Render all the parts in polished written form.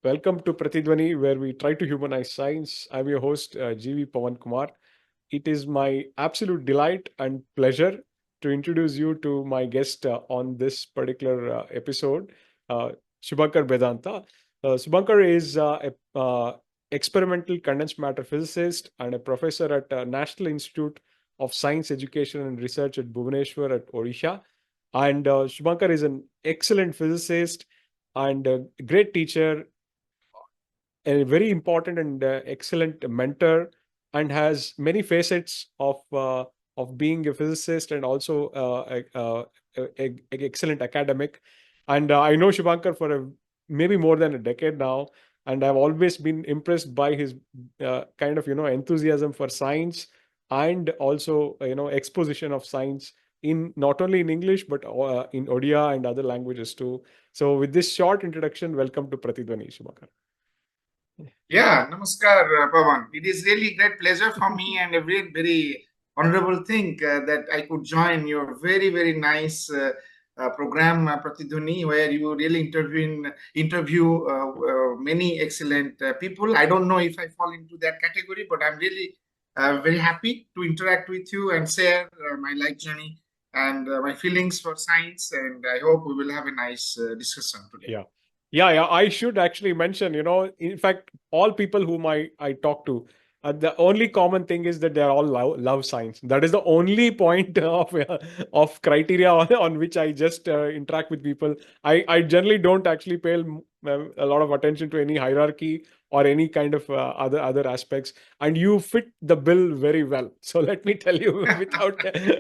Welcome to Pratidwani, where we try to humanize science. I'm your host, GV Pawan Kumar. It is my absolute delight and pleasure to introduce you to my guest on this particular episode, uh, Subhankar Bedanta. Subhankar is experimental condensed matter physicist and a professor at National Institute of Science Education and Research at Bhubaneswar at Odisha. And Subhankar is an excellent physicist and a great teacher, a very important and excellent mentor, and has many facets of being a physicist and also excellent academic. And I know Shubhankar for maybe more than a decade now, and I've always been impressed by his kind of enthusiasm for science, and also exposition of science in not only in English but in Odia and other languages too. So with this short introduction, welcome to Pratidwani, Shubhankar. Yeah, namaskar, Pawan. It is really great pleasure for me and a very, very honorable thing that I could join your very nice program, Pratidhuni, where you really interview many excellent people. I don't know if I fall into that category, but I'm really very happy to interact with you and share my life journey and my feelings for science. And I hope we will have a nice discussion today. Yeah. Yeah. I should actually mention, in fact, all people whom I talk to, the only common thing is that they are all love science. That is the only point of criteria on which I just interact with people. I generally don't actually pay a lot of attention to any hierarchy or any kind of other aspects. And you fit the bill very well. So let me tell you,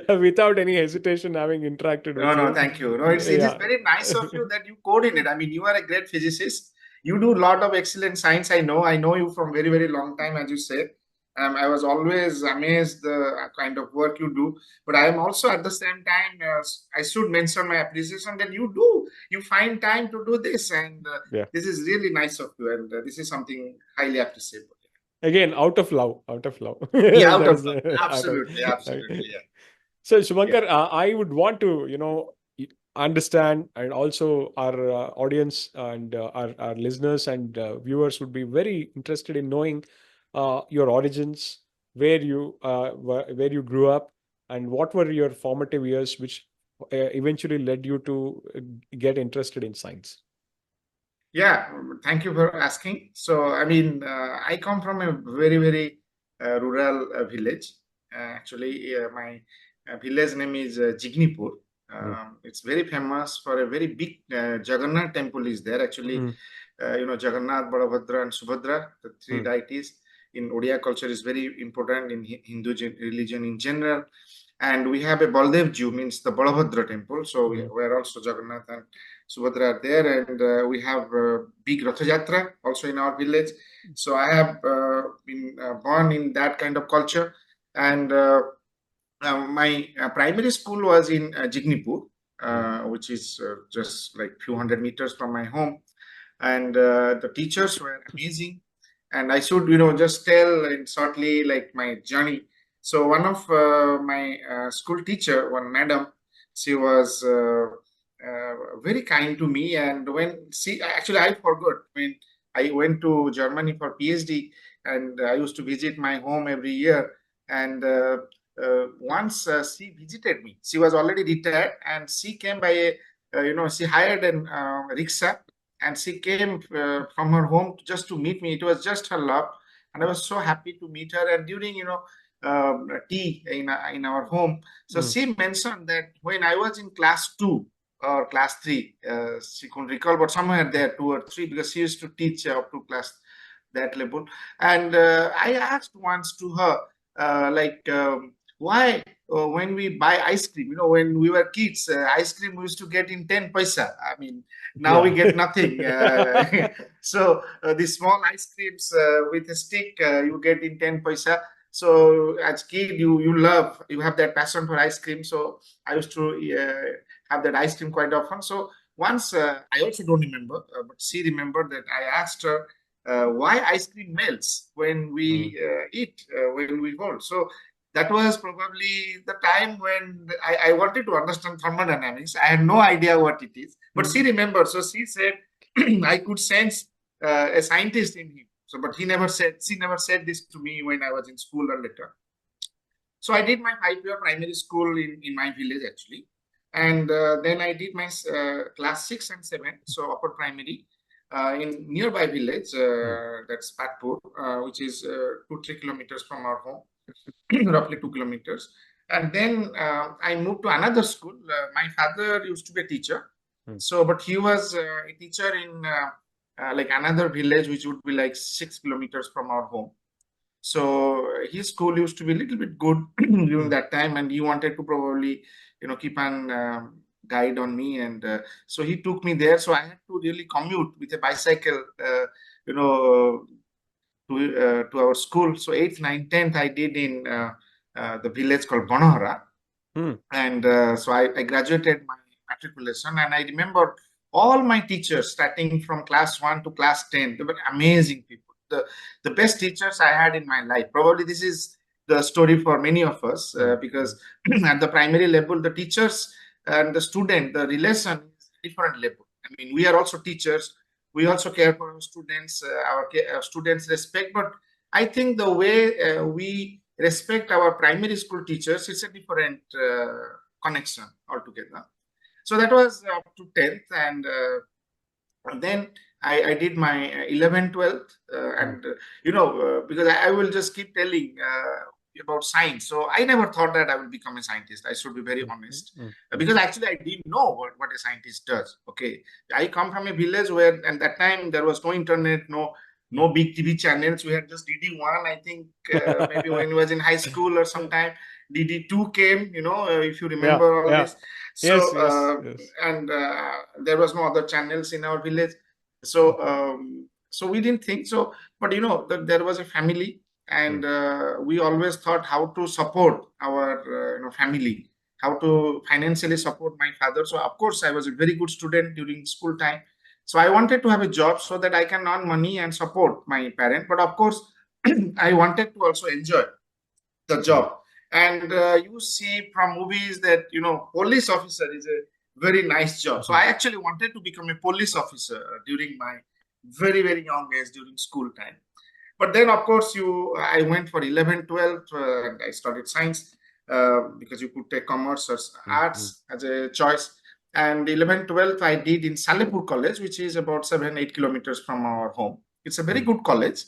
without any hesitation, having interacted No, with no, you. thank you. No, it is Yeah. very nice of you that you coordinate. I mean, you are a great physicist. You do a lot of excellent science. I know you from very long time, as you said. I was always amazed the kind of work you do. But I am also at the same time, I should mention my appreciation that you find time to do this, and Yeah. this is really nice of you, and this is something highly appreciable. Again, out of love. Yeah, out That of is love. out of. Absolutely, absolutely. Yeah, So, yeah. Shubhankar, I would want to, understand, and also our audience and our listeners and viewers would be very interested in knowing your origins, where you grew up, and what were your formative years, which eventually led you to get interested in science. Yeah, thank you for asking. So, I mean, I come from a very rural village. My village name is Jignipur. Mm. It's very famous for a very big Jagannath temple is there. Actually, Mm. Jagannath, Balabhadra, and Subhadra, the three Mm. deities in Odia culture is very important in Hindu religion in general. And we have a Baldev Jew, means the Balabhadra temple. So Mm. we are also Jagannath and Subhadra are there, and we have big Ratha Yatra also in our village. So I have been born in that kind of culture, and my primary school was in Jignipur, Mm. which is just like few hundred meters from my home, and the teachers were amazing. And I should, just tell in shortly like my journey. So one of my school teacher, one madam, she was very kind to me. And when she actually, I forgot when I went to Germany for PhD, and I used to visit my home every year. And once she visited me, she was already retired, and she came by she hired an rickshaw, and she came from her home just to meet me. It was just her luck, and I was so happy to meet her. And during tea in our home, so Mm. she mentioned that when I was in class 2 or class 3, she couldn't recall, but somewhere there 2 or 3, because she used to teach up to class that level. And I asked once to her, like, why when we buy ice cream, when we were kids, ice cream we used to get in 10 paisa. I mean, now we Yeah. get nothing. So the small ice creams with a stick, you get in 10 paisa. So as kid, you have that passion for ice cream. So I used to have that ice cream quite often. So once, I also don't remember, but she remembered that I asked her why ice cream melts when Mm. we eat, when we hold. So that was probably the time when I wanted to understand thermodynamics. I had no idea what it is, but she remembered. So she said, I could sense a scientist in him. So, but she never said this to me when I was in school or later. So I did my 5 year primary school in my village actually. And then I did my class 6 and 7, so upper primary, in nearby village, that's Patpur, which is 2-3 kilometers from our home, roughly 2 kilometers. And then I moved to another school. My father used to be a teacher, so but he was a teacher in like another village, which would be like 6 kilometers from our home. So his school used to be a little bit good during that time, and he wanted to probably, keep an guide on me, and so he took me there. So I had to really commute with a bicycle, you know, to our school. So 8th, 9th, 10th, I did in the village called Bonohara. And so I graduated my matriculation, and I remember all my teachers starting from class 1 to class 10. They were amazing people, the best teachers I had in my life. Probably this is the story for many of us, because at the primary level, the teachers and the student, the relation is different level. I mean, we are also teachers. We also care for our students. Our students respect, but I think the way we respect our primary school teachers, it's a different connection altogether. So that was up to 10th, and then I did my 11th, 12th, and because I will just keep telling about science. So I never thought that I would become a scientist. I should be very honest, because actually I didn't know what a scientist does. Okay, I come from a village where, at that time, there was no internet, no big TV channels. We had just DD1. I think maybe when we was in high school or sometime, DD2 came. If you remember all this. So Yes. and there was no other channels in our village. So we didn't think so. But there was a family, and we always thought how to support our family, how to financially support my father. So of course I was a very good student during school time. So I wanted to have a job so that I can earn money and support my parent. But of course, I wanted to also enjoy the job. And you see from movies that police officer is a very nice job. So I actually wanted to become a police officer during my very, very young age, during school time. But then, of course, I went for 11, 12, and I studied science, because you could take commerce or arts as a choice. And 11, 12, I did in Salepur College, which is about 7-8 kilometers from our home. It's a very good college.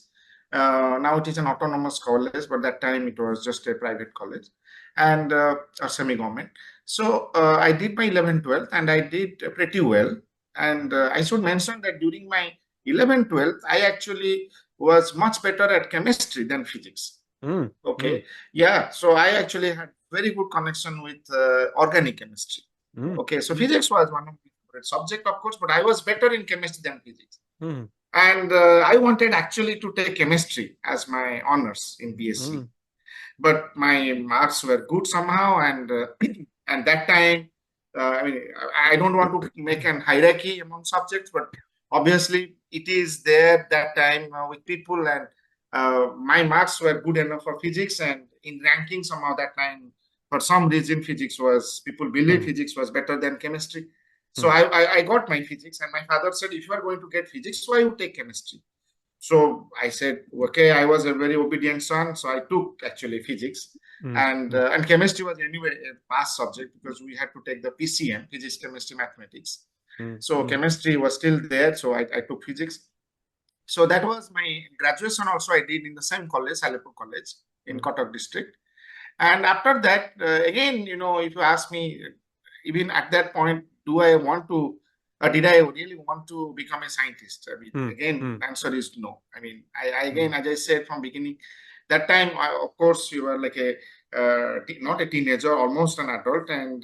Now it is an autonomous college, but that time it was just a private college, and a semi-government. So I did my 11th, 12th, and I did pretty well. And I should mention that during my 11th, 12th, I actually was much better at chemistry than physics. Okay. Yeah. So I actually had very good connection with organic chemistry. Okay. So physics was one of my favorite subject, of course, but I was better in chemistry than physics. And I wanted actually to take chemistry as my honors in BSc. But my marks were good somehow, and and that time, I mean, I don't want to make an hierarchy among subjects, but obviously it is there that time with people, and my marks were good enough for physics, and in ranking somehow that time, for some reason, people believe physics was better than chemistry. So I got my physics, and my father said, if you are going to get physics, why you take chemistry? So I said, okay, I was a very obedient son, so I took actually physics, and chemistry was anyway a past subject because we had to take the PCM, physics, chemistry, mathematics. So chemistry was still there, so I took physics. So that was my graduation. Also, I did in the same college, Salepur College in Cuttack district. And after that, again, if you ask me, even at that point, did I really want to become a scientist? I mean, again, the answer is no. I mean, again, as I said from beginning, that time, of course, you were like not a teenager, almost an adult, and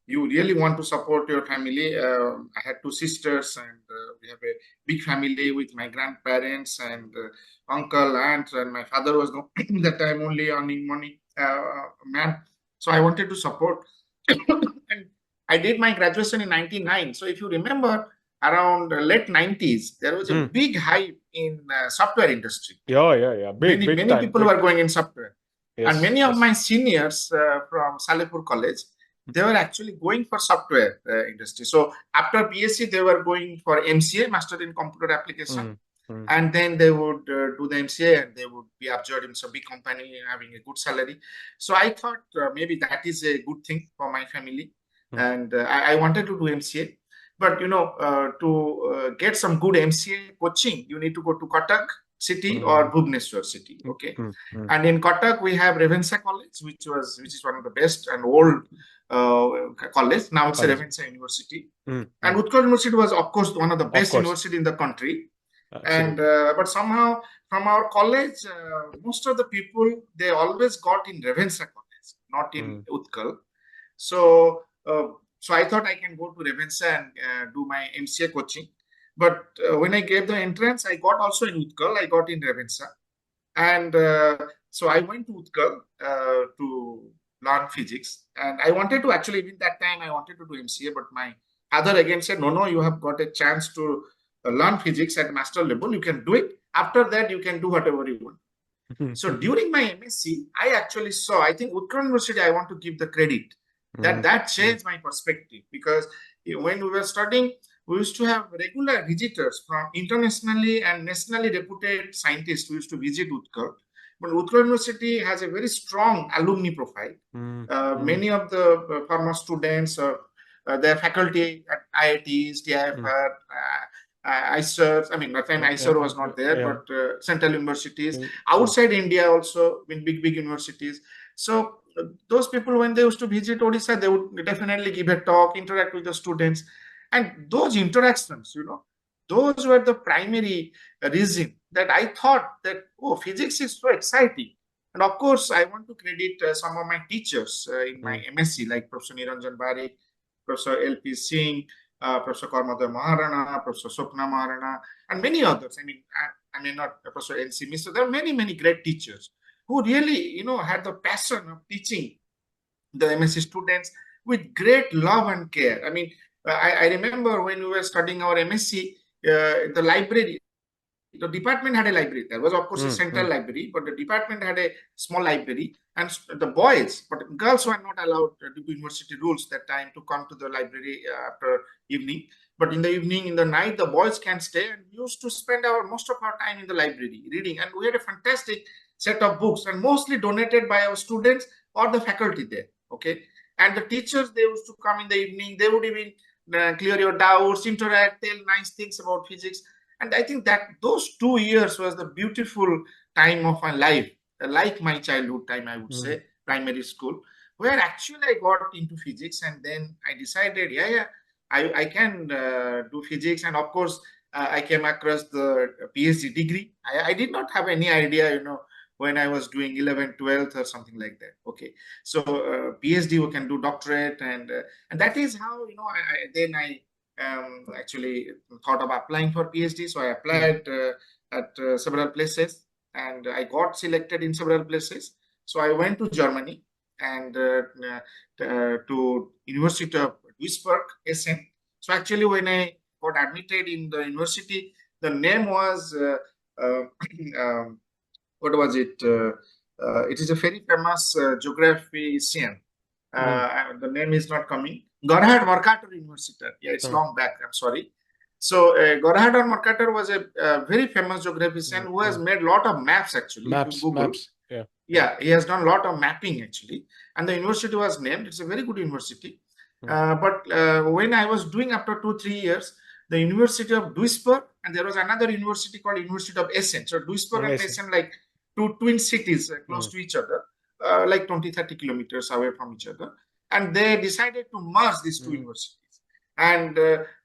you really want to support your family. I had 2 sisters, and we have a big family with my grandparents and uncle, aunt, and my father was that time only earning money man. So I wanted to support. And I did my graduation in 99. So if you remember, around late 90s, there was a big hype in software industry. Yeah. Big many time, people were going in software. Yes, and many of my seniors from Salepur College, they were actually going for software industry. So after BSc, they were going for MCA, Master in Computer Application. Mm. And then they would do the MCA and they would be absorbed in some big company having a good salary. So I thought maybe that is a good thing for my family. Mm. And I wanted to do MCA. But to get some good MCA coaching, you need to go to Cuttack city or Mm. Bhubaneswar city. Mm. Okay. Mm. Mm. And in Cuttack, we have Revensa College, which is one of the best and old college. Now it's a College. Revensa University. Mm. And Mm. Utkal University was, of course, one of the Of best course. university in the country. And Absolutely. but somehow from our college, most of the people they always got in Revensa College, not in Mm. Utkal. So so I thought I can go to Revensa and do my MCA coaching. But when I gave the entrance, I got also in Utkal. I got in Revensa. And so I went to Utkal to learn physics. And I wanted to actually, in that time, I wanted to do MCA, but my father again said, no, no, you have got a chance to learn physics at master level. You can do it. After that, you can do whatever you want. So during my MSc, I actually saw, I think Utkal University, I want to give the credit that Mm. that Mm. changed my perspective because when we were studying, we used to have regular visitors from internationally and nationally reputed scientists who used to visit Utkal. But Utkal University has a very strong alumni profile. Mm. Many of the former students, their faculty at IITs, Mm. TIFR, ISER, I mean, that time Yeah. ISER was not there, Yeah. but central universities, Yeah. outside India also, in big universities. So those people, when they used to visit Odisha, they would definitely give a talk, interact with the students. And those interactions, those were the primary reason that I thought that, oh, physics is so exciting. And of course, I want to credit some of my teachers in my Mm. MSc, like Professor Niranjan Barik, Professor LP Singh, Professor Karmadar Maharana, Professor Swapna Maharana, and many others. I mean not Professor NC Mishra. There are many great teachers who really, had the passion of teaching the MSc students with great love and care. I remember when we were studying our MSc, the library, the department had a library. There was, of course, a Mm. central Mm. library, but the department had a small library, and the boys, but girls were not allowed due to university rules that time to come to the library after evening. But in the evening, in the night, the boys can stay, and we used to spend our most of our time in the library reading. And we had a fantastic set of books, and mostly donated by our students or the faculty there. Okay, and the teachers, they used to come in the evening. They would even clear your doubts, interact, tell nice things about physics. And I think that those 2 years was the beautiful time of my life, like my childhood time, I would Mm. say, primary school, where actually I got into physics. And then I decided, yeah, I can do physics. And of course, I came across the PhD degree. I did not have any idea, when I was doing 11th, 12th or something like that. Okay. So PhD, we can do doctorate. And that is how, then I actually thought of applying for PhD. So I Mm. applied at several places, and I got selected in several places. So I went to Germany and to University of Duisburg, Essen. So actually, when I got admitted in the university, the name was what was it? It is a very famous geographician. Mm. The name is not coming. Gerhard Mercator University. Yeah, it's Mm. long back. I'm sorry. So Gerhard Mercator was a very famous geographician Mm. who has Mm. made a lot of maps. Actually, if you Maps. Google, Maps. Yeah. Yeah. yeah, he has done a lot of mapping actually, and the university was named. It's a very good university. Mm. But when I was doing after 2 3 years, the University of Duisburg, and there was another university called University of Essen. So Duisburg and Amazing. Essen, like two twin cities close Mm. to each other, like 20 30 kilometers away from each other, and they decided to merge these two Mm. universities. And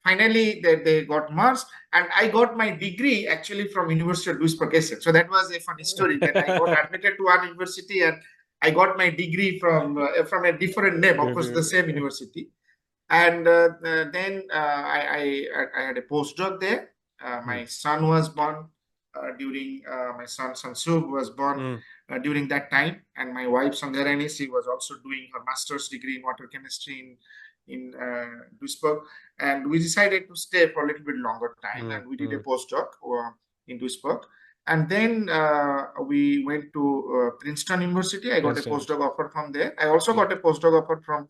finally, they got merged, and I got my degree actually from University of Duisburg Essen. So that was a funny story that I got admitted to one university and I got my degree from a different name, of course, the same university. And then I had a postdoc there. Mm. My son was born during my son Sansub was born Mm. during that time, and my wife Sangarani, she was also doing her master's degree in water chemistry in Duisburg, and we decided to stay for a little bit longer time, Mm. and we did a Mm. postdoc in Duisburg. And then we went to Princeton University. I got a Princeton. postdoc offer from there. I also Okay. got a postdoc offer from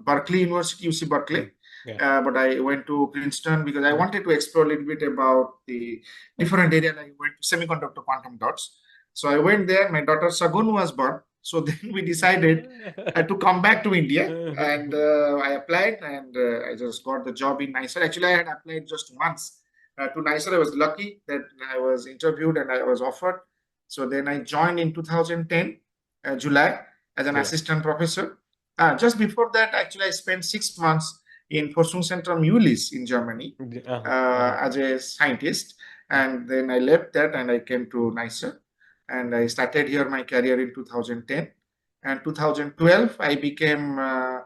Berkeley University, UC Berkeley. Mm. Yeah. But I went to Princeton because I Mm. wanted to explore a little bit about the different area. Like I went to semiconductor quantum dots. So I went there. My daughter Sagun was born. So then we decided to come back to India, and I applied, and I just got the job in NISER. Actually, I had applied just once to NISER. I was lucky that I was interviewed and I was offered. So then I joined in 2010 July as an July. assistant professor. Just before that, actually, I spent 6 months in Forschungszentrum Ulis in Germany Uh-huh. Uh-huh. as a scientist. Mm. And then I left that and I came to NISER, and I started here my career in 2010. And 2012, I became, I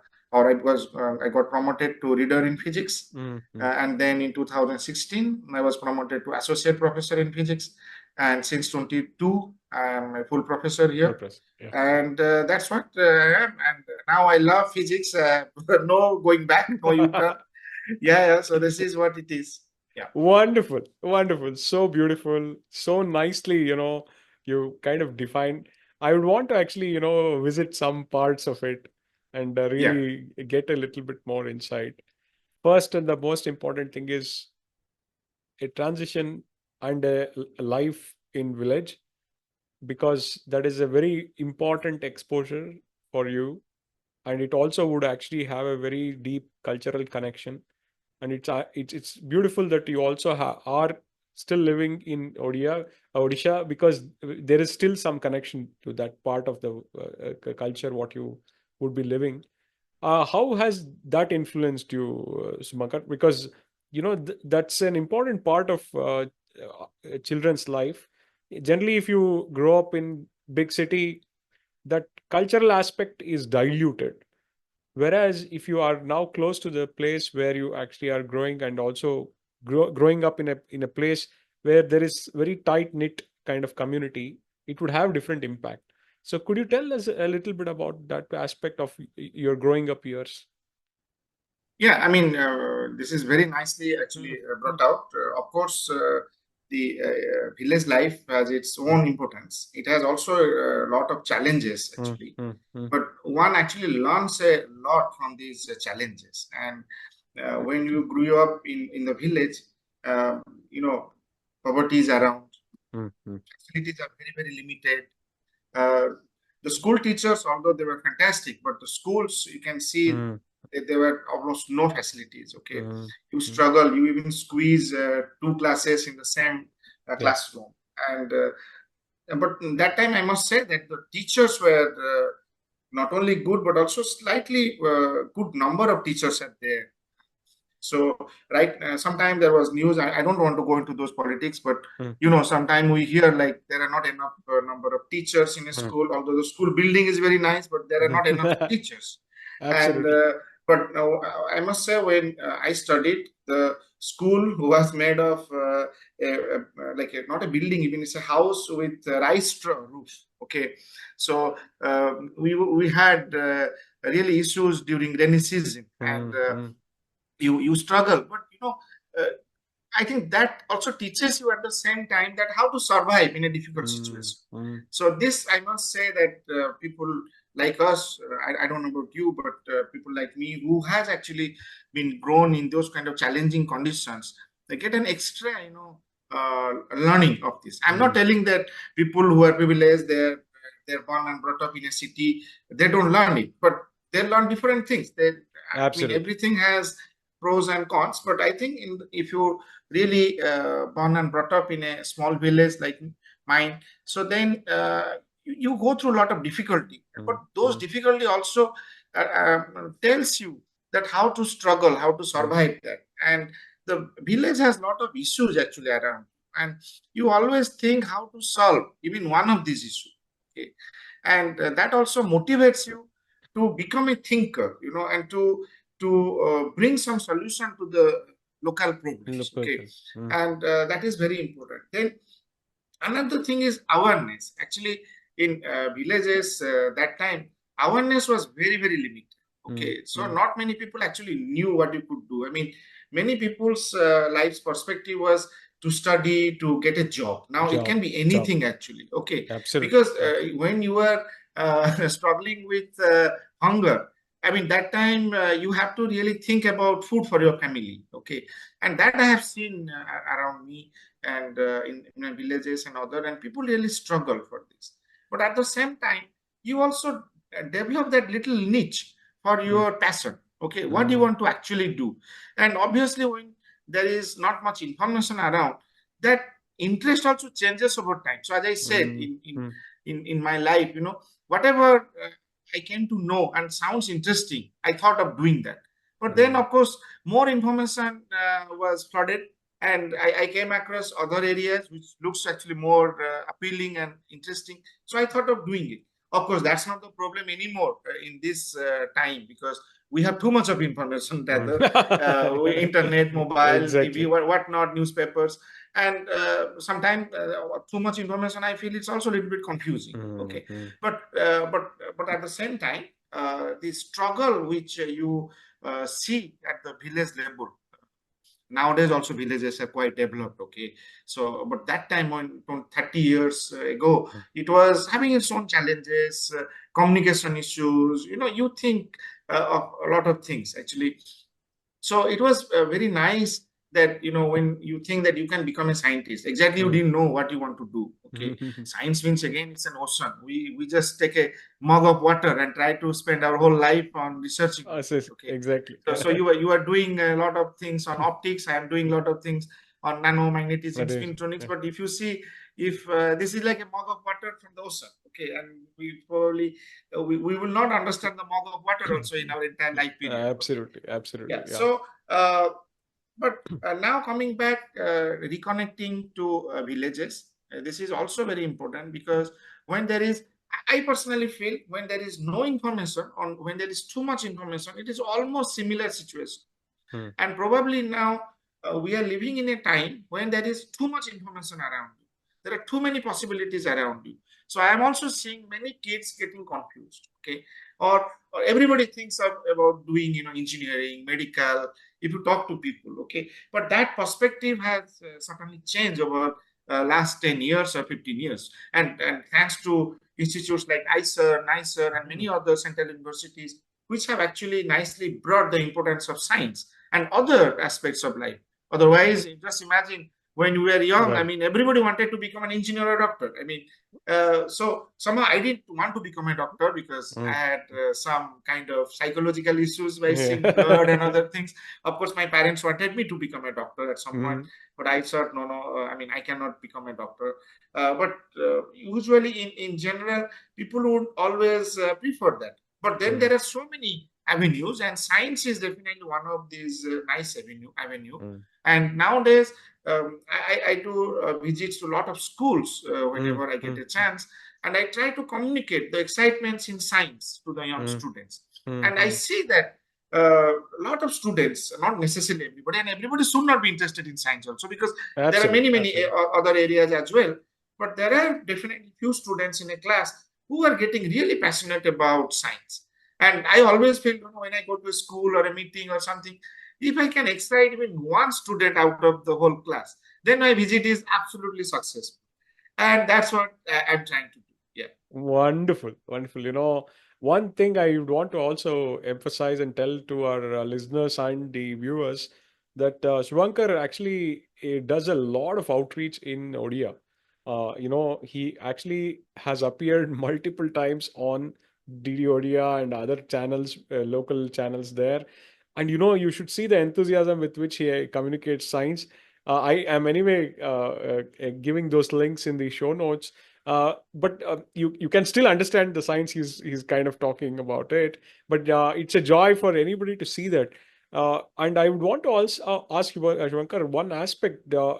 got promoted to reader in physics. Mm. And then in 2016, I was promoted to associate professor in physics. And since 22, I'm a full professor Full here. press. Yeah. And that's what I am. And now I love physics. No going back, no U-turn. Yeah. So this is what it is. Yeah. Wonderful, wonderful, so beautiful, so nicely, you kind of define. I would want to actually, visit some parts of it and Yeah. really get a little bit more insight. First, and the most important thing is a transition and a life in village, because that is a very important exposure for you, and it also would actually have a very deep cultural connection. And it's beautiful that you also are still living in Odisha, because there is still some connection to that part of the culture what you would be living. How has that influenced you, Sumakar? Because that's an important part of a children's life. Generally, if you grow up in big city, that cultural aspect is diluted. Whereas if you are now close to the place where you actually are growing, and also growing up in a place where there is very tight knit kind of community, it would have different impact. So could you tell us a little bit about that aspect of your growing up years? Yeah, I mean, this is very nicely actually Mm, mm, brought out. Of course, the village life has its mm, own importance. It has also a lot of challenges, mm, actually. mm, mm, But one actually learns a lot from these challenges. And when you grew up in the village, uh, you know, poverty is around, mm, mm, facilities are very, very limited. uh, the school teachers, although they were fantastic, but the schools, you can see mm, that there were almost no facilities. Okay, mm, you mm. struggle. You even squeeze two classes in the same Yeah, classroom. And but that time, I must say that the teachers were not only good, but also slightly good number of teachers are there. So, right, sometimes there was news. I don't want to go into those politics, but mm, sometimes we hear like there are not enough number of teachers in a mm. school. Although the school building is very nice, but there are not enough teachers. And Absolutely. but I must say, when I studied, the school was made of not a building, even it's a house with a rice straw roof. Okay, so we had really issues during rainy season, and Mm, mm, you struggle, but uh, I think that also teaches you at the same time that how to survive in a difficult mm, situation. mm, So this, I must say that people like us, I don't know about you, but people like me who has actually been grown in those kind of challenging conditions, they get an extra, learning of this. I'm not mm. telling that people who are privileged, they're born and brought up in a city, they don't learn it, but they learn different things. I mean, Absolutely. everything has pros and cons, but I think if you really born and brought up in a small village like mine, so then you go through a lot of difficulty, but Mm, those mm, difficulty also tells you that how to struggle, how to mm, survive that. And the village has a lot of issues actually around, and you always think how to solve even one of these issues. Okay, and that also motivates you to become a thinker, and to bring some solution to the local problems. Okay, Local. Mm, and that is very important. Then another thing is awareness. Actually, in villages that time, awareness was very, very limited. mm, Okay, so mm. not many people actually knew what you could do. I mean, many people's lives perspective was to study, to get a job. Now it Job, can be job. anything actually. Okay, Absolutely. because when you are struggling with hunger, I mean, that time you have to really think about food for your family. Okay. And that I have seen around me and in my villages and other, and people really struggle for this. But at the same time, you also develop that little niche for Mm, your passion. Okay. What do you mm, want to actually do? And obviously, when there is not much information around, that interest also changes over time. So as I said, mm, mm, in my life, whatever I came to know and sounds interesting, I thought of doing that. But then, mm, of course, more information was flooded, and I came across other areas which looks actually more appealing and interesting. So I thought of doing it. Of course, that's not the problem anymore in this time, because we have too much of information, rather internet, mm. mobile, TV, Exactly. whatnot, newspapers, and sometimes too much information. I feel it's also a little bit confusing. Mm, Okay, mm, but at the same time, the struggle which you see at the village level, nowadays also villages are quite developed. Okay, so but that time, on 30 years ago, mm, it was having its own challenges, communication issues. You think of a lot of things actually. So it was very nice that, when you think that you can become a scientist, exactly, you mm, didn't know what you want to do. Okay, mm. science means, again, it's an ocean. We just take a mug of water and try to spend our whole life on researching on it. Okay, Exactly. so you are doing a lot of things on optics. I am doing a lot of things on nanomagnetism, That is, spintronics. yeah. But if you see, if this is like a mug of water from the ocean, okay, and we probably we will not understand the mug of water also in our entire life period. Okay, Absolutely, absolutely, yeah. yeah. So, but now coming back, reconnecting to villages, this is also very important, because when there is, I personally feel, when there is no information, on when there is too much information, it is almost similar situation. Mm, And probably now we are living in a time when there is too much information around you. There are too many possibilities around you. So I am also seeing many kids getting confused. Okay, or everybody thinks about doing, engineering, medical. If you talk to people, okay, but that perspective has certainly changed over last 10 years or 15 years, and thanks to institutes like NISER, and mm, many other central universities, which have actually nicely brought the importance of science and other aspects of life. Otherwise, just imagine, when we were young, I right. mean, everybody wanted to become an engineer or a doctor. I mean, so somehow I didn't want to become a doctor, because I Mm. had some kind of psychological issues by seeing blood and Yeah. other things. Of course, my parents wanted me to become a doctor at some point, Mm, but I thought, no, no, I mean, I cannot become a doctor. But usually, in general, people would always prefer that. But then mm, there are so many avenues, and science is definitely one of these nice avenue. mm, And nowadays, I do visits to a lot of schools mm, whenever I get mm, a chance, and I try to communicate the excitements in science to the young mm, students. mm, And I mm. see that a lot of students, not necessarily everybody, and everybody should not be interested in science also, because there are many, Absolutely, many absolutely. other areas as well. But there are definitely few students in a class who are getting really passionate about science. And I always feel, when I go to a school or a meeting or something, if I can excite even one student out of the whole class, then my visit is absolutely successful. And that's what I'm trying to do. Yeah. Wonderful, wonderful. One thing I would want to also emphasize and tell to our listeners and the viewers that Subhankar actually does a lot of outreach in Odia. He actually has appeared multiple times on DD Odia and other channels, local channels there. And you should see the enthusiasm with which he communicates science. I am anyway giving those links in the show notes, but you can still understand the science he's kind of talking about it. But it's a joy for anybody to see that. And I would want to also ask you, Shankar, one aspect: uh,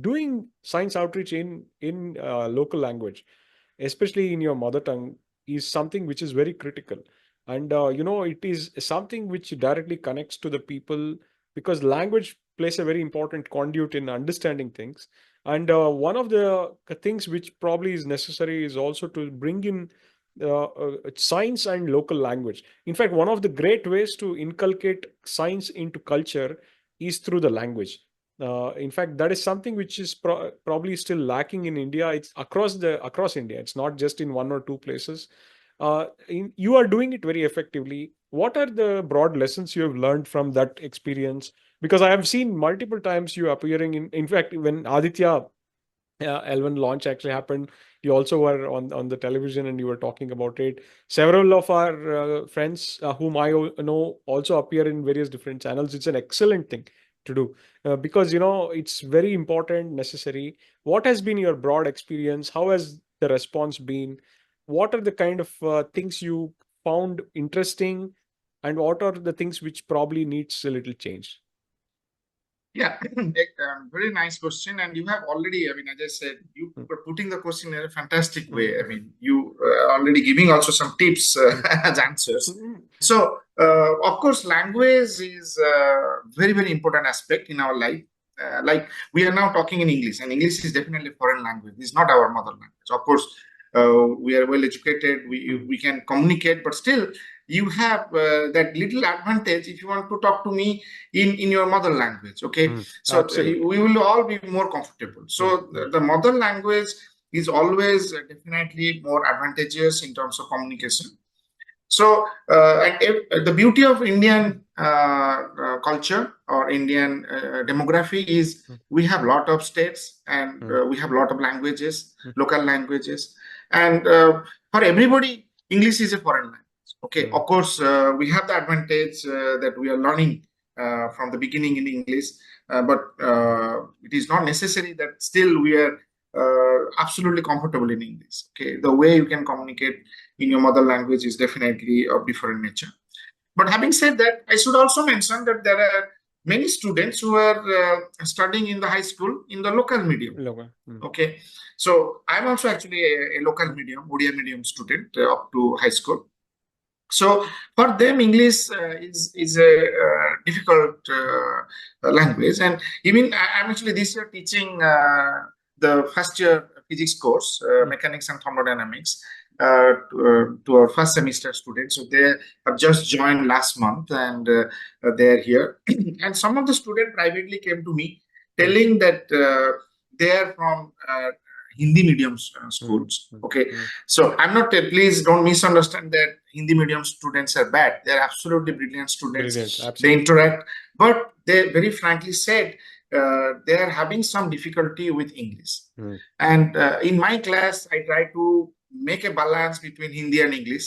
doing science outreach in local language, especially in your mother tongue, is something which is very critical. And it is something which directly connects to the people, because language plays a very important conduit in understanding things. And one of the things which probably is necessary is also to bring in science and local language. In fact, one of the great ways to inculcate science into culture is through the language. In fact, that is something which is probably still lacking in India. It's across India. It's not just in one or two places. You are doing it very effectively. What are the broad lessons you have learned from that experience? Because I have seen multiple times you appearing in fact, when Aditya L1 launch actually happened, you also were on the television and you were talking about it. Several of our friends whom I know also appear in various different channels. It's an excellent thing to do because it's very important, necessary. What has been your broad experience? How has the response been? What are the kind of things you found interesting, and what are the things which probably needs a little change? Yeah, very nice question. And you have already, I mean, as I said, you Mm, were putting the question in a fantastic way. mm, I mean, you already giving also some tips mm, as answers. mm, So, of course, language is a very, very important aspect in our life. Like we are now talking in English, and English is definitely a foreign language. It's not our mother language. Of course, we are well educated. We mm, we can communicate, but still, you have that little advantage if you want to talk to me in your mother language. Okay, so Absolutely. we will all be more comfortable. Mm, So mm, the mother language is always definitely more advantageous in terms of communication. So, and the beauty of Indian culture or Indian demography is mm, we have a lot of states and mm, we have a lot of languages, mm, local languages, and for everybody, English is a foreign language. Okay, mm, of course, we have the advantage that we are learning from the beginning in English, but it is not necessary that still we are absolutely comfortable in English. Okay, the way you can communicate in your mother language is definitely of different nature. But having said that, I should also mention that there are many students who are studying in the high school in the local medium. Logo. Mm, Okay, so I'm also actually a local medium, Odia medium student up to high school. So for them, English is a difficult language, and even I'm actually this year teaching the first year physics course, mm, mechanics and thermodynamics, to our first semester students. So they have just joined last month, and they're here. And some of the students privately came to me mm, telling that they are from Hindi medium mm, schools. mm, Okay, mm. so I'm not, please don't misunderstand that Hindi medium students are bad. They're absolutely brilliant Brilliant. students. They Absolutely. interact, but they very frankly said they are having some difficulty with English. Mm. And in my class, I try to make a balance between Hindi and English.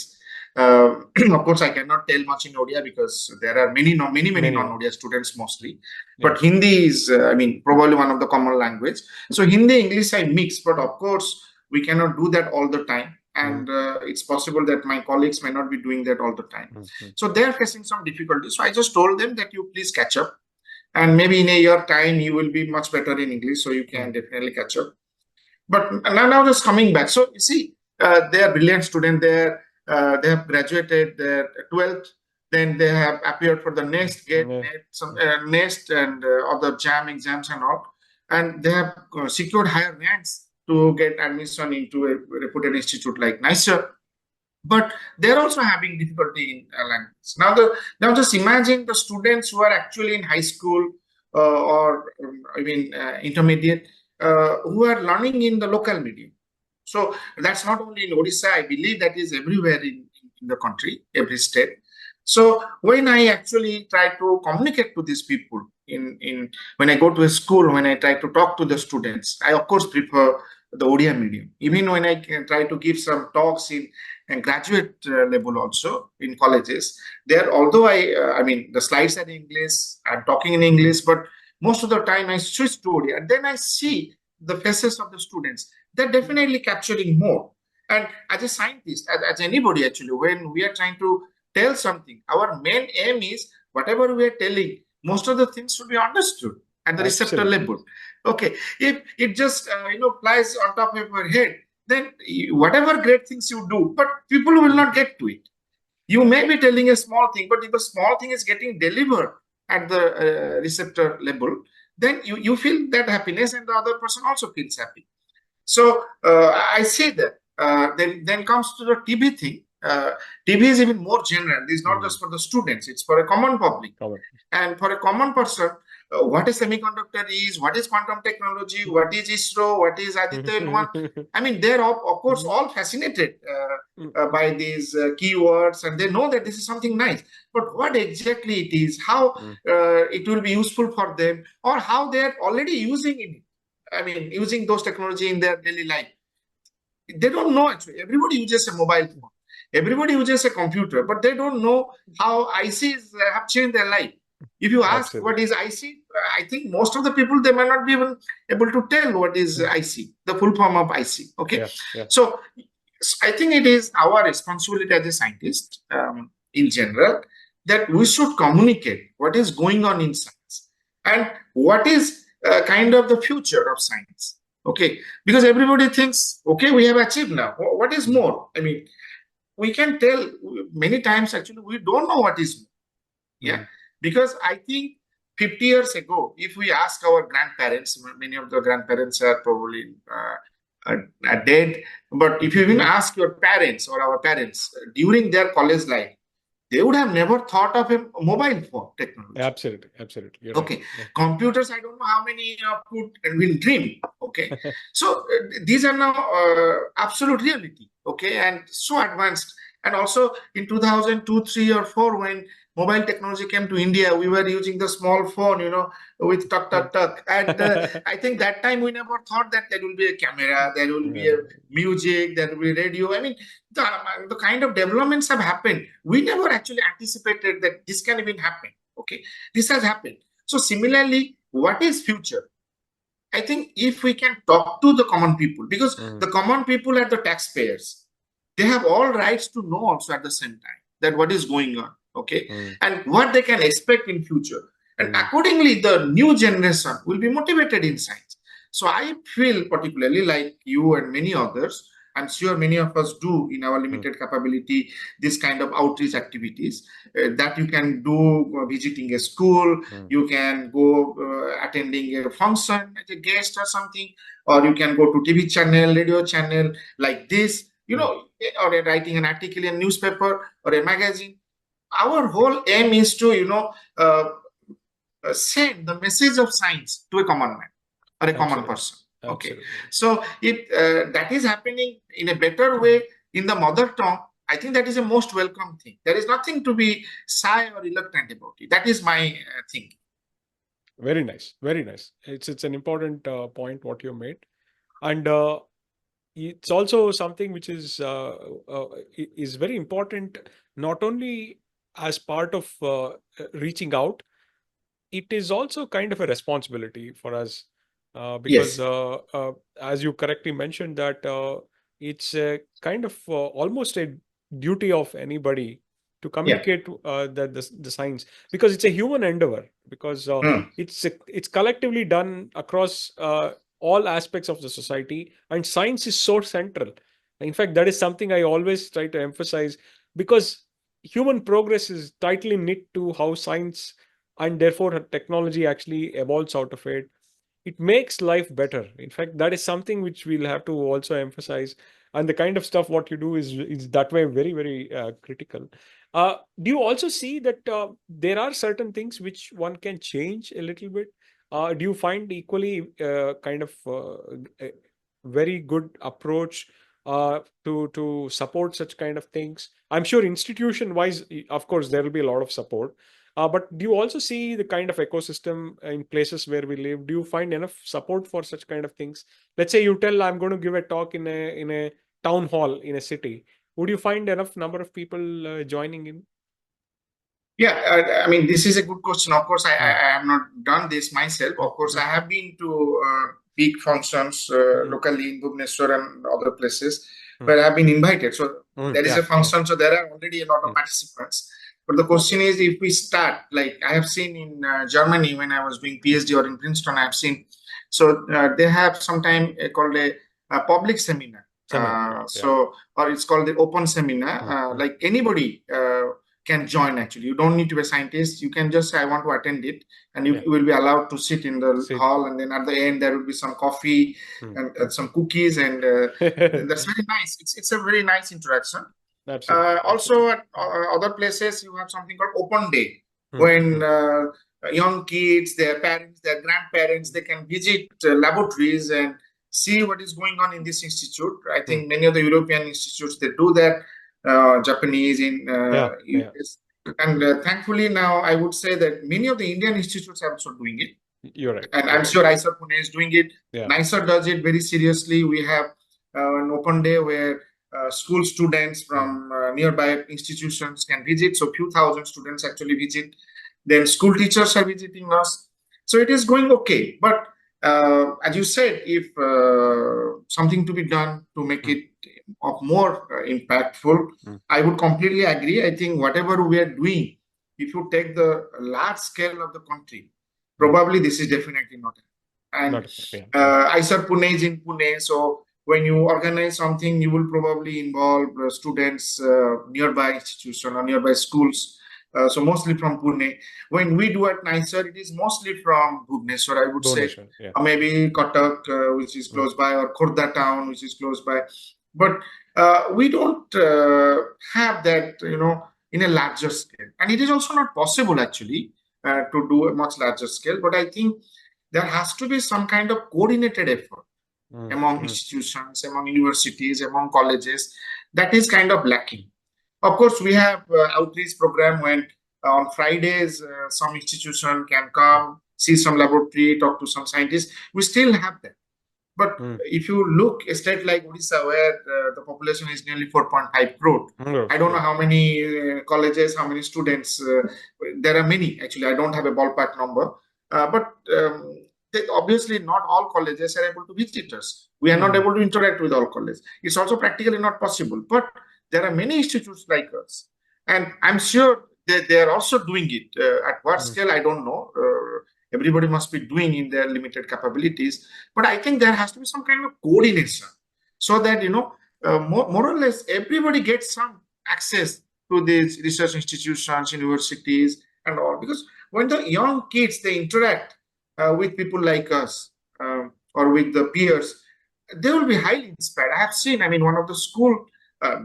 Of course, I cannot tell much in Odia because there are many Many. non-Odia students mostly. Yeah. But Hindi is, I mean, probably one of the common language. So Hindi, English, I mix. But of course, we cannot do that all the time, Mm, and it's possible that my colleagues may not be doing that all the time, mm, mm, so they're facing some difficulties. So I just told them that you please catch up, and maybe in a year time you will be much better in English, so you mm, can definitely catch up. But now just coming back, so you see, they are brilliant student there. They have graduated their 12th, then they have appeared for the mm, next mm, gate yeah, net some mm, next and other jam exams and all, and they have secured higher ranks to get admission into a reputed institute like NISER. But they're also having difficulty in language. Now just imagine the students who are actually in high school or I mean intermediate, who are learning in the local medium. So that's not only in Odisha, I believe that is everywhere in the country, every state. So when I actually try to communicate to these people in when I go to a school, when I try to talk to the students, I of course prefer the Odia medium. Even when I can try to give some talks in and graduate level also in colleges, there, although I mean the slides are in English, I'm talking in mm, English, but most of the time I switch to Odia, and then I see the faces of the students. They're mm. definitely capturing more. And as a scientist, as anybody actually, when we are trying to tell something, our main aim is whatever we are telling, most of the things should be understood at the receptor Absolutely. level. Okay, if it just flies on top of your head, then whatever great things you do, but people will Mm, not get to it. You may be telling a small thing, but if the small thing is getting delivered at the receptor level, then you feel that happiness, and the other person also feels happy. So I say that. Then comes to the TB thing. TB is even more general. It's not mm. just for the students; it's for a common public. Common. And for a common person, what a semiconductor is, what is quantum technology, what is ISRO, what is Aditya L1. I mean, they're of course all fascinated by these keywords, and they know that this is something nice. But what exactly it is, how it will be useful for them, or how they're already using it. I mean, using those technology in their daily life. They don't know actually. Everybody uses a mobile phone. Everybody uses a computer, but they don't know how ICs have changed their life. If you ask what Absolutely. is IC, I think most of the people, they may not be even able to tell what is IC, the full form of IC. Okay, Yeah, yeah. so I think it is our responsibility as a scientist, in general, that we should communicate what is going on in science and what is kind of the future of science. Okay, because everybody thinks, okay, we have achieved now. What is more? I mean, we can tell many times actually we don't know what is more. Yeah, because I think 50 years ago, if we ask our grandparents, many of the grandparents are probably are dead, but if you even ask your parents or our parents during their college life, they would have never thought of a mobile phone technology. Absolutely, absolutely. You're right. Okay, Yeah. computers, I don't know how many could and will dream. Okay, so these are now absolute reality. Okay, and so advanced. And also in 2002, 3 or 4, when mobile technology came to India, we were using the small phone, with tuck tuck tuck. And I think that time we never thought that there will be a camera, there will be a music, there will be radio. I mean, the kind of developments have happened. We never actually anticipated that this can even happen. Okay, this has happened. So similarly, what is future? I think if we can talk to the common people, because the common people are the taxpayers, they have all rights to know also at the same time that what is going on, okay, and what they can expect in future. And accordingly, the new generation will be motivated in science. So I feel particularly like you and many others, I'm sure many of us do in our limited capability, this kind of outreach activities that you can do visiting a school, you can go attending a function as a guest or something, or you can go to TV channel, radio channel like this, or writing an article in a newspaper or a magazine. Our whole aim is to, send the message of science to a common man or a common Absolutely. person. Okay, Absolutely. so if that is happening in a better way in the mother tongue, I think that is a most welcome thing. There is nothing to be shy or reluctant about it. That is my thinking. Very nice. Very nice. It's an important point what you made, and it's also something which is very important, not only as part of reaching out. It is also kind of a responsibility for us, because Yes. as you correctly mentioned that it's a kind of almost a duty of anybody to Yeah. communicate the science, because it's a human endeavor, because it's collectively done across all aspects of the society, and science is so central. In fact, that is something I always try to emphasize, because human progress is tightly knit to how science and therefore technology actually evolves out of it. It makes life better. In fact, that is something which we'll have to also emphasize, and the kind of stuff what you do is that way very very critical. Do you also see that there are certain things which one can change a little bit? Do you find equally kind of a very good approach to support such kind of things? I'm sure institution wise, of course, there will be a lot of support, but do you also see the kind of ecosystem in places where we live? Do you find enough support for such kind of things? Let's say you tell, I'm going to give a talk in a town hall in a city. Would you find enough number of people joining in? Yeah, I mean, this is a good question. Of course, Mm, I have not done this myself. mm, Of course, I mm, have been to big functions mm, locally in Bhubaneswar and other places mm, where I have been invited. So there is a yeah, yeah. function, so there are already a lot of Mm, participants. But the question is, if we start, like I have seen in Germany when I was doing mm. PhD or in Princeton, I have seen. So they have sometime called a public seminar. Seminar, yeah. Or it's called the open seminar. Mm, mm, Like anybody can join. Actually, you don't need to be a scientist. You can just say, I want to attend it, and you yeah. will be allowed to sit in the Sit. hall. And then at the end, there will be some coffee Mm. and some cookies, and that's very nice. It's a very nice interaction. Absolutely, Also, absolutely. at other places, you have something called open day Mm, when mm, young kids, their parents, their grandparents, they can visit laboratories and see what is going on in this institute. I think many of the European institutes, they do that, Japanese in Yeah. US. And thankfully now I would say that many of the Indian institutes are also doing it. You're right. And You're I'm right. sure ISER Pune is doing it. Yeah. NISER does it very seriously. We have an open day where school students from nearby institutions can visit. So few thousand students actually visit. Then school teachers are visiting us. So it is going okay. But as you said, if something to be done to make it of more impactful, I would completely agree. I think whatever we are doing, if you take the large scale of the country, probably this is definitely not. And Not yeah. ISER Pune is in Pune, so when you organize something, you will probably involve students nearby institution or nearby schools. So mostly from Pune. When we do at NISER, it is mostly from Bhubaneswar, I would say, Bhubaneswar, yeah. or maybe Cuttack, which is close by, or Khordha town, which is close by. But we don't have that, in a larger scale, and it is also not possible actually to do a much larger scale. But I think there has to be some kind of coordinated effort among institutions, among universities, among colleges. That is kind of lacking. Of course, we have outreach program when on Fridays some institution can come, see some laboratory, talk to some scientists. We still have that. But if you look a state like Odisha, where the population is nearly 4.5 crore, I don't know how many colleges, how many students. There are many, actually. I don't have a ballpark number. But obviously, not all colleges are able to visit us. We are not able to interact with all colleges. It's also practically not possible. But there are many institutes like us. And I'm sure that they are also doing it. At what scale, I don't know. Everybody must be doing in their limited capabilities. But I think there has to be some kind of coordination so that, more or less everybody gets some access to these research institutions, universities, and all. Because when the young kids, they interact with people like us or with the peers, they will be highly inspired. I have seen, one of the school,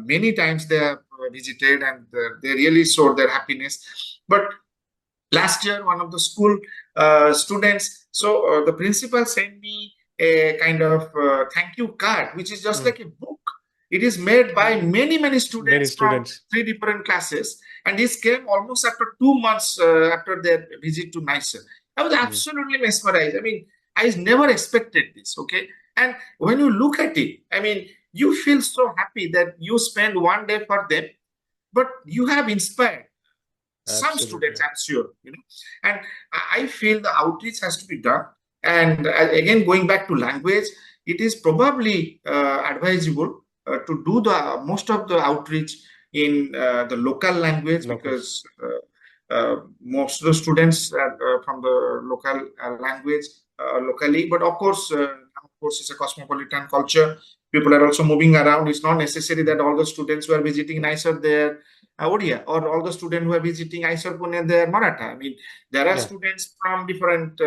many times they have visited and they really showed their happiness. But last year, one of the school students, so the principal sent me a kind of thank you card, which is just like a book. It is made by many students from 3 different classes, and this came almost after 2 months after their visit to NISER. I was absolutely mesmerized. I never expected this. Okay, and when you look at it, you feel so happy that you spend one day for them, but you have inspired some students, I'm sure, and I feel the outreach has to be done. And again, going back to language, it is probably advisable to do the most of the outreach in the local language, because most of the students are from the local language locally. But of course, it's a cosmopolitan culture. People are also moving around. It's not necessary that all the students who are visiting NISER there Odia, or all the students who are visiting ISER Pune, they are Maratha. There are students from different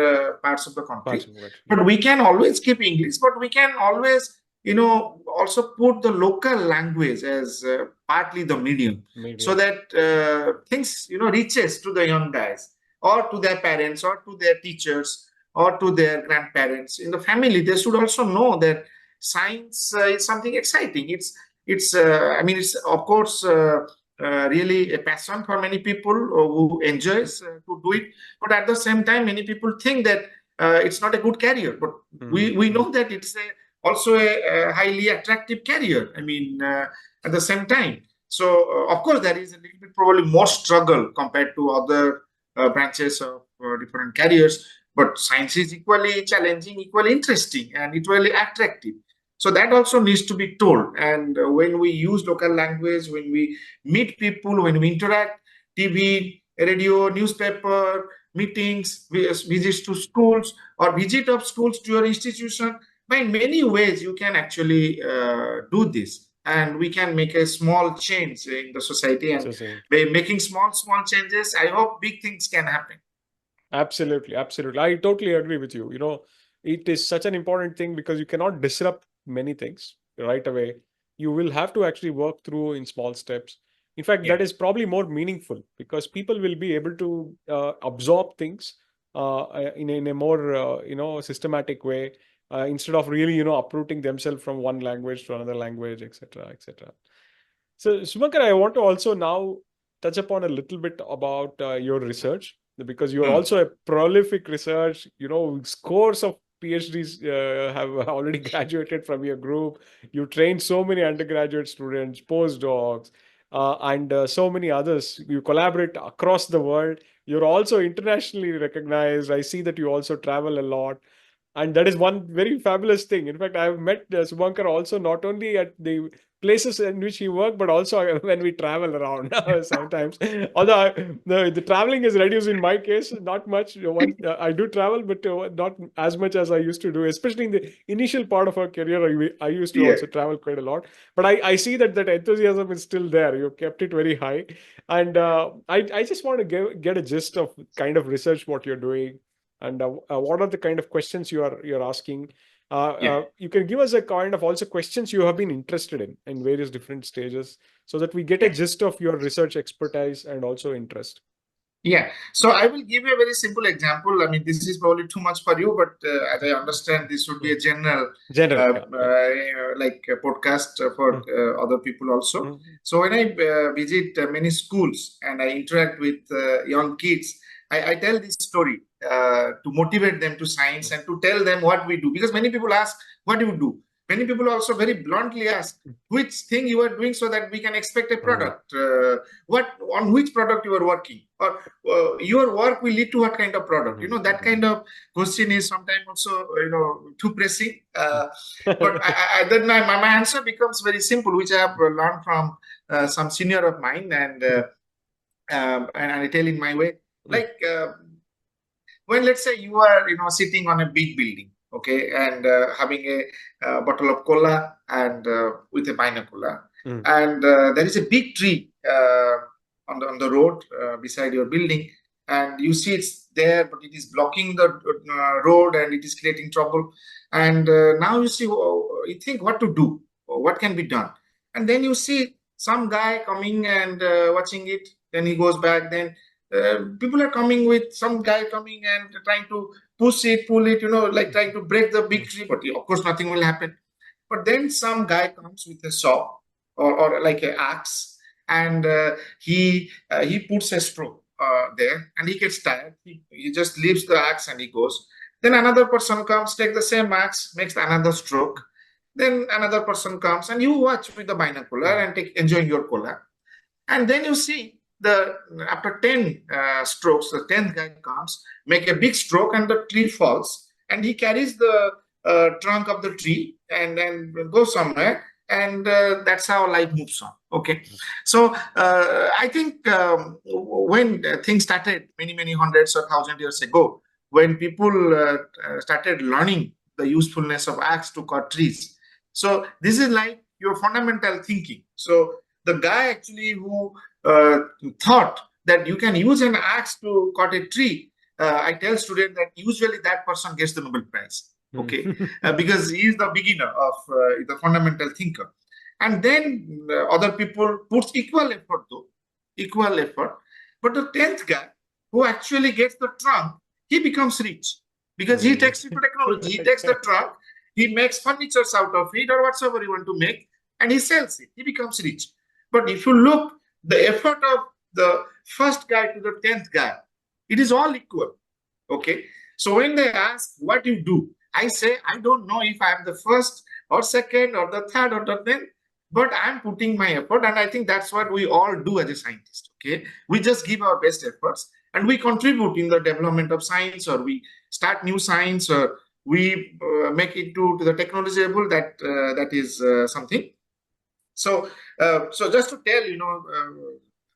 parts of the country. But we can always keep English, but we can always, also put the local language as partly the medium, so that things, reaches to the young guys, or to their parents, or to their teachers, or to their grandparents. In the family, they should also know that science is something exciting. It's of course, really a passion for many people who enjoys to do it. But at the same time, many people think that it's not a good career. But we know that it's also a highly attractive career. At the same time. So, of course, there is a little bit probably more struggle compared to other branches of different careers. But science is equally challenging, equally interesting, and equally attractive. So that also needs to be told. And when we use local language, when we meet people, when we interact, TV, radio, newspaper, meetings, visits to schools, or visit of schools to your institution, by many ways you can actually do this. And we can make a small change in the society. And by making small changes, I hope big things can happen. Absolutely. I totally agree with you. It is such an important thing, because you cannot disrupt many things right away. You will have to actually work through in small steps. In fact, Yeah. that is probably more meaningful, because people will be able to absorb things in a more systematic way, instead of really uprooting themselves from one language to another language, etc., etc. So, Subhankar, I want to also now touch upon a little bit about your research, because you are Hmm. also a prolific research. Scores of PhDs have already graduated from your group. You trained so many undergraduate students, postdocs, and so many others. You collaborate across the world. You're also internationally recognized. I see that you also travel a lot, and that is one very fabulous thing. In fact, I've met Subhankar also not only at the places in which he worked, but also when we travel around sometimes. Although the traveling is reduced in my case, not much. I do travel, but not as much as I used to do, especially in the initial part of our career. I used to Yeah. also travel quite a lot, but I see that enthusiasm is still there. You kept it very high, and I just want to get a gist of kind of research what you're doing, and what are the kind of questions you're asking. Yeah. You can give us a kind of also questions you have been interested in various different stages, so that we get a Yeah. gist of your research expertise and also interest. Yeah. So I will give you a very simple example. I mean, this is probably too much for you, but as I understand, this would be Mm. a general, General, yeah, yeah. like a podcast for Mm, other people also. mm, So when I visit many schools and I interact with young kids, I tell this story to motivate them to science mm, and to tell them what we do. Because many people ask, "What do you do?" Many people also very bluntly ask, "Which thing you are doing so that we can expect a mm, product? What on which product you are working, or your work will lead to what kind of product?" mm, That kind of question is sometimes also too pressing. But then my answer becomes very simple, which I have learned from some senior of mine, and I tell in my way, mm, like. When let's say you are sitting on a big building, okay, and having a bottle of cola and with a binocular, mm, and there is a big tree on the road beside your building, and you see it's there but it is blocking the road and it is creating trouble, and now you see, you think what to do, or what can be done, and then you see some guy coming and watching it, then he goes back, then people are coming with some guy coming and trying to push it, pull it, like trying to break the big mm, tree, but of course nothing will happen. But then some guy comes with a saw, or like an axe, and he puts a straw there, and he gets tired. He just leaves the axe and he goes. Then another person comes, take the same axe, makes another stroke. Then another person comes, and you watch with the binocular mm, and enjoying your cola. And then you see the after 10 strokes, the 10th guy comes, make a big stroke, and the tree falls. And he carries the trunk of the tree and then goes somewhere. And that's how life moves on. Okay. So I think when things started many hundreds or thousand years ago, when people started learning the usefulness of axe to cut trees. So this is like your fundamental thinking. So the guy actually who uh, thought that you can use an axe to cut a tree, I tell students that usually that person gets the Nobel Prize. Okay, mm. because he is the beginner of the fundamental thinker, and then other people puts equal effort though, equal effort, but the 10th guy who actually gets the trunk, he becomes rich because he Mm. takes it to technology. He takes the trunk, he makes furnitures out of it or whatsoever you want to make, and he sells it. He becomes rich. But if you look, the effort of the first guy to the 10th guy, it is all equal. Okay. So when they ask what you do, I say, I don't know if I am the first or second or the third or the 10th, but I'm putting my effort. And I think that's what we all do as a scientist. Okay. We just give our best efforts and we contribute in the development of science, or we start new science, or we make it to the technology able, that is something. So, so just to tell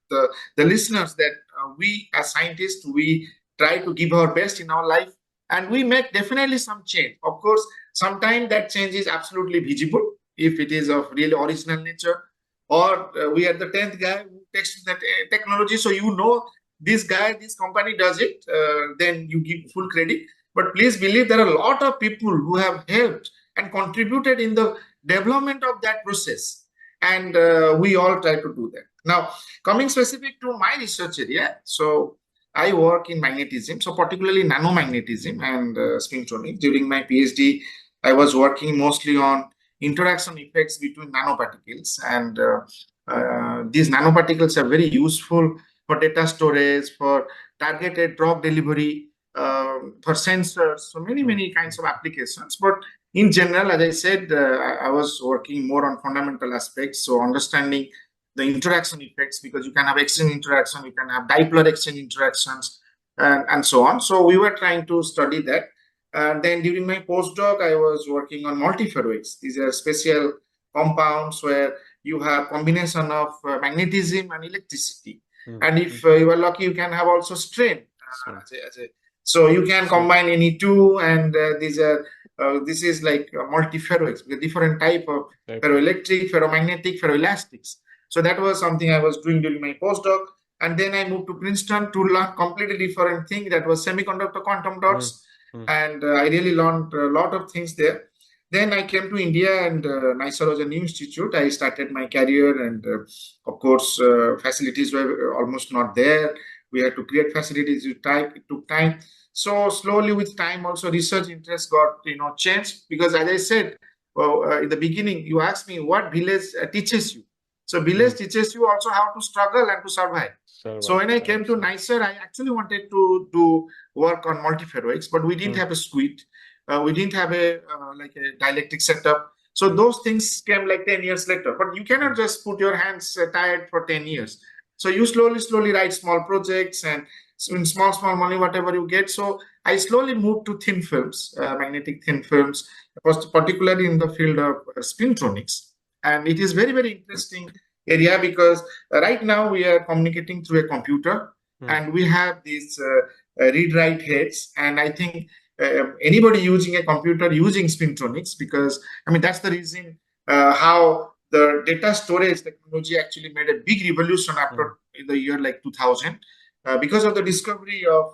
the listeners that we as scientists, we try to give our best in our life, and we make definitely some change. Of course, sometimes that change is absolutely visible if it is of really original nature, or we are the 10th guy who takes that technology, so this guy, this company does it, then you give full credit. But please believe there are a lot of people who have helped and contributed in the development of that process. and we all try to do that. Now, coming specific to my research area, so I work in magnetism, so particularly nanomagnetism and spintronics. During my PhD, I was working mostly on interaction effects between nanoparticles, and these nanoparticles are very useful for data storage, for targeted drug delivery, for sensors, so many kinds of applications. But in general, as I said, I was working more on fundamental aspects, so understanding the interaction effects, because you can have exchange interaction, you can have dipolar exchange interactions, and so on. So we were trying to study that. Then during my postdoc, I was working on multiferroics. These are special compounds where you have combination of magnetism and electricity. And if you are lucky, you can have also strain. So you can combine any two, and these are this is like multiferroics, the different type of ferroelectric, ferromagnetic, ferroelastics. So that was something I was doing during my postdoc. And then I moved to Princeton to learn completely different thing, that was semiconductor quantum dots. And I really learned a lot of things there. Then I came to India, and NISER was a new institute. I started my career, and of course, facilities were almost not there. We had to create facilities. It took time. So slowly, with time, also research interest got changed, because as I said, in the beginning, you asked me what village teaches you. So village teaches you also how to struggle and to survive. So when I came to NISER, I actually wanted to do work on multiferroics, but we didn't have a suite. We didn't have a like a dielectric setup. So those things came like 10 years later. But you cannot just put your hands tired for 10 years. So you slowly write small projects, and in small money, whatever you get. So I slowly moved to thin films, magnetic thin films, particularly in the field of spintronics. And it is very interesting area, because right now we are communicating through a computer, and we have these read-write heads. And I think anybody using a computer using spintronics, because I mean that's the reason how the data storage technology actually made a big revolution after in the year like 2000, because of the discovery of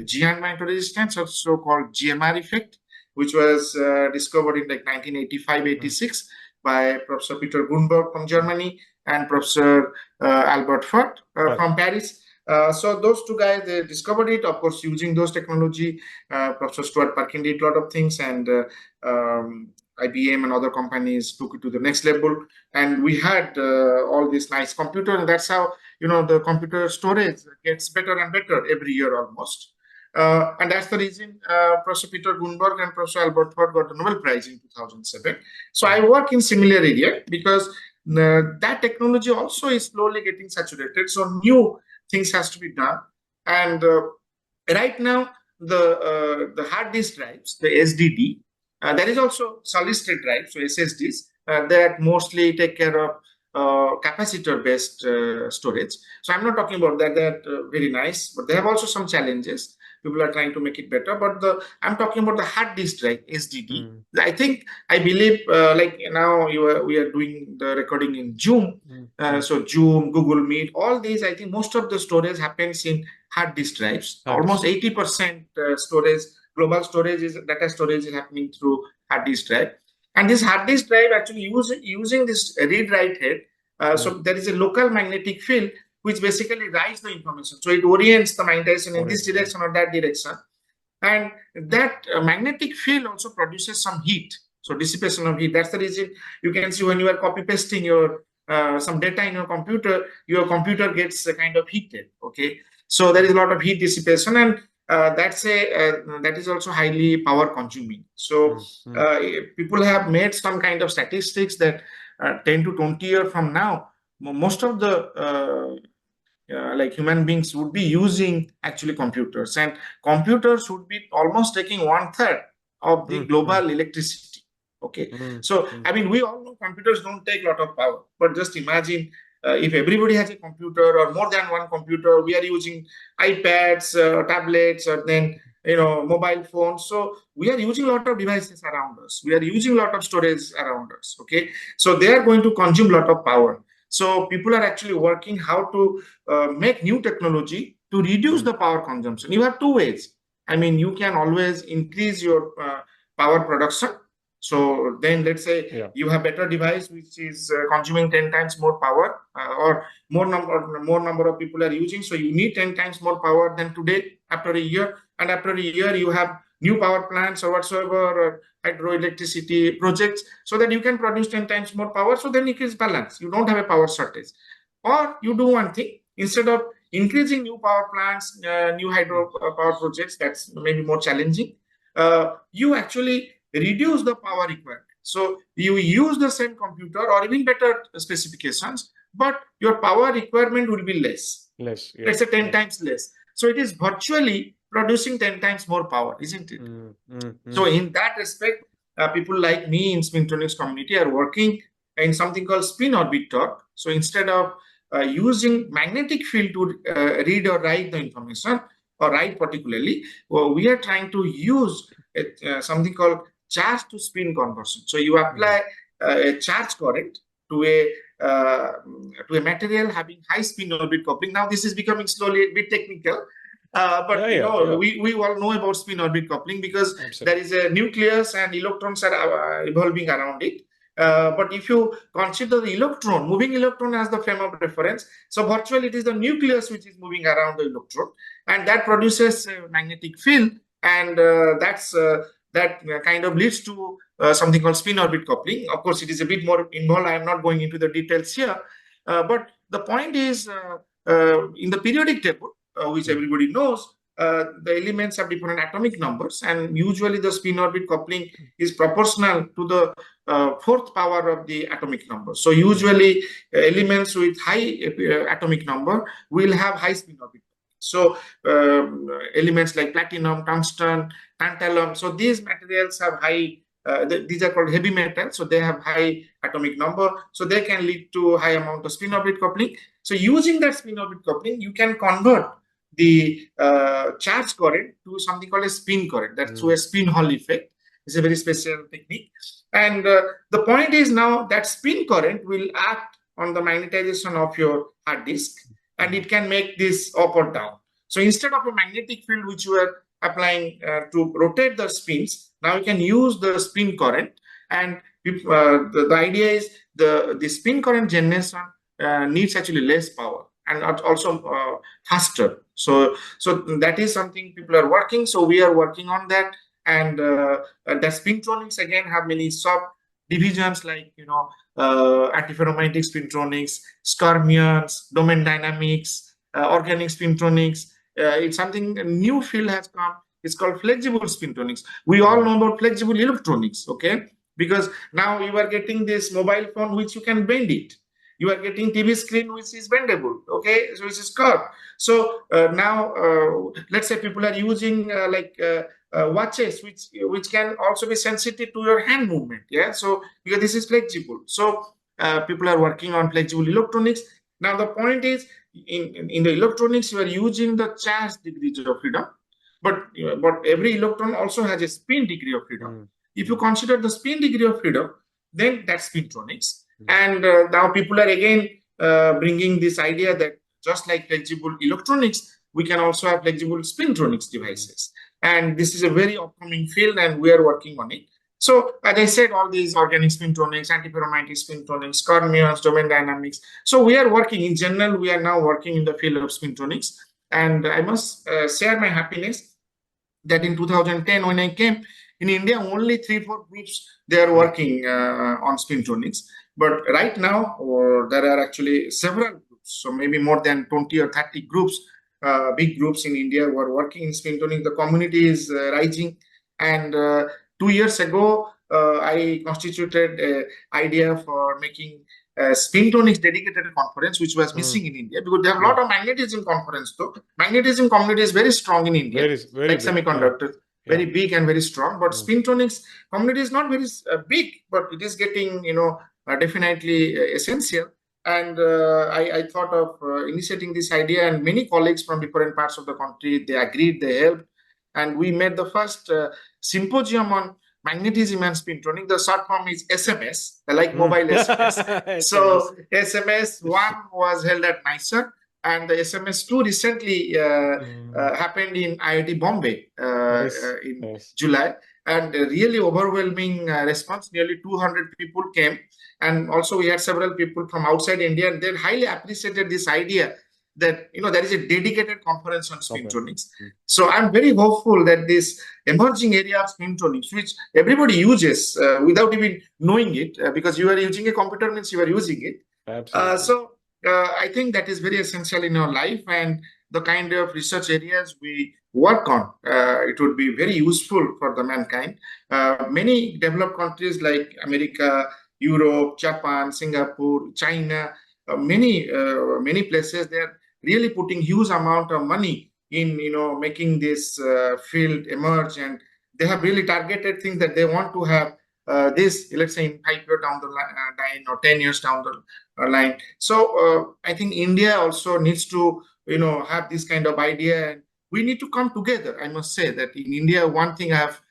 Giant magnetic resistance, also called GMR effect, which was discovered in like 1985-86 by Professor Peter Grunberg from Germany and Professor Albert Fert from Paris. So those two guys, they discovered it, of course, using those technology. Professor Stuart Perkin did a lot of things, and IBM and other companies took it to the next level. And we had all these nice computers, and that's how the computer storage gets better and better every year almost. And that's the reason Professor Peter Grunberg and Professor Albert Fert got the Nobel Prize in 2007. So I work in similar area, because that technology also is slowly getting saturated. So new things has to be done. And right now, the hard disk drives, the SDD, there is also solid state drives, so SSDs, that mostly take care of capacitor based storage. So I'm not talking about that. They're very nice, but they have also some challenges. People are trying to make it better, but I'm talking about the hard disk drive, SDD. I believe, like now we are doing the recording in Zoom. So Zoom, Google Meet, all these, I think most of the storage happens in hard disk drives. Almost 80% storage, global storage data storage is happening through hard disk drive. And this hard disk drive actually using this read-write head. So there is a local magnetic field which basically writes the information. So it orients the magnetism in this direction or that direction. And that magnetic field also produces some heat. So dissipation of heat. That's the reason you can see when you are copy pasting your some data in your computer gets kind of heated. Okay. So there is a lot of heat dissipation, and that is also highly power consuming. So people have made some kind of statistics that 10 to 20 years from now, most of the like human beings would be using actually computers, and computers would be almost taking 1/3 of the global electricity. Okay. So I mean, we all know computers don't take a lot of power, but just imagine if everybody has a computer or more than one computer. We are using iPads, tablets, or then mobile phones. So we are using a lot of devices around us. We are using a lot of storage around us. Okay. So they are going to consume a lot of power. So people are actually working how to make new technology to reduce the power consumption. You have two ways. I mean, you can always increase your power production. So then let's say Yeah. you have better device which is consuming 10 times more power, or more number of people are using, so you need 10 times more power than today after a year. And after a year you have new power plants or whatsoever, or hydroelectricity projects, so that you can produce 10 times more power. So then it is balanced, you don't have a power shortage. Or you do one thing, instead of increasing new power plants, new hydro power projects, that's maybe more challenging, you actually reduce the power required. So you use the same computer or even better specifications, but your power requirement will be less. Less. Yeah. Let's say 10 Yeah. times less. So it is virtually producing 10 times more power, isn't it? So in that respect, people like me in spintronics community are working in something called spin orbit torque. So instead of using magnetic field to read or write the information, or write particularly, well, we are trying to use something called charge to spin conversion. So you apply a charge current to a material having high spin orbit coupling. Now this is becoming slowly a bit technical, but Yeah. we all know about spin orbit coupling, because Absolutely. there is a nucleus and electrons are evolving around it. But if you consider the electron, moving electron as the frame of reference, so virtually it is the nucleus which is moving around the electron, and that produces a magnetic field, and that kind of leads to something called spin orbit coupling. Of course, it is a bit more involved. I am not going into the details here, but the point is, in the periodic table, which everybody knows, the elements have different atomic numbers, and usually the spin orbit coupling is proportional to the fourth power of the atomic number. So usually elements with high atomic number will have high spin orbit. So elements like platinum, tungsten, tantalum, so these materials have high, these are called heavy metals, so they have high atomic number, so they can lead to high amount of spin orbit coupling. So using that spin orbit coupling, you can convert the charge current to something called a spin current. That's through a spin Hall effect. It's a very special technique. And the point is, now that spin current will act on the magnetization of your hard disk, and it can make this up or down. So instead of a magnetic field which you are applying to rotate the spins, now you can use the spin current. And the idea is the spin current generation needs actually less power, and also faster. So that is something people are working. So we are working on that. And the spintronics again have many sub divisions, like antiferromagnetic spintronics, skyrmions, domain dynamics, organic spintronics. It's something, a new field has come. It's called flexible spintronics. We all know about flexible electronics, okay? Because now you are getting this mobile phone which you can bend it. You are getting TV screen which is bendable, okay, so which is curved. So now let's say people are using watches which can also be sensitive to your hand movement, yeah. So because this is flexible, so people are working on flexible electronics. Now the point is, in the electronics you are using the charge degrees of freedom, but every electron also has a spin degree of freedom. If you consider the spin degree of freedom, then that's spintronics. And now people are again bringing this idea that just like flexible electronics, we can also have flexible spintronics devices. And this is a very upcoming field, and we are working on it. So as I said, all these organic spintronics, antiferromagnetic spintronics, fermions, domain dynamics. So we are working, in general, we are now working in the field of spintronics. And I must share my happiness that in 2010, when I came, in India, only 3-4 groups they are working on spintronics. But right now, there are actually several groups, so maybe more than 20 or 30 groups, big groups in India who are working in spintronics. The community is rising. And 2 years ago, I constituted an idea for making a spintronics dedicated conference, which was missing in India, because there are a lot of magnetism conference though. Magnetism community is very strong in India, very like big, semiconductors. Very big and very strong, but spintronics community is not very big, but it is getting, definitely essential. And I thought of initiating this idea, and many colleagues from different parts of the country, they agreed, they helped, and we made the first symposium on magnetism and spintronics. The short form is SMS, like mobile SMS. So SMS 1 was held at NISER, and the SMS 2 recently happened in IIT Bombay in July. and a really overwhelming response. Nearly 200 people came, and also we had several people from outside India, and they highly appreciated this idea that there is a dedicated conference on Okay. spintronics. So I'm very hopeful that this emerging area of spintronics, which everybody uses without even knowing it, because you are using a computer means you are using it. Absolutely. I think that is very essential in our life, and the kind of research areas we work on, it would be very useful for the mankind. Many developed countries like America, Europe, Japan, Singapore, China, many places, they are really putting huge amount of money in making this field emerge, and they have really targeted things that they want to have this, let's say, in 5 years down the line, or 10 years down the line. So I think India also needs to have this kind of idea, and we need to come together. I must say that in India, one thing I have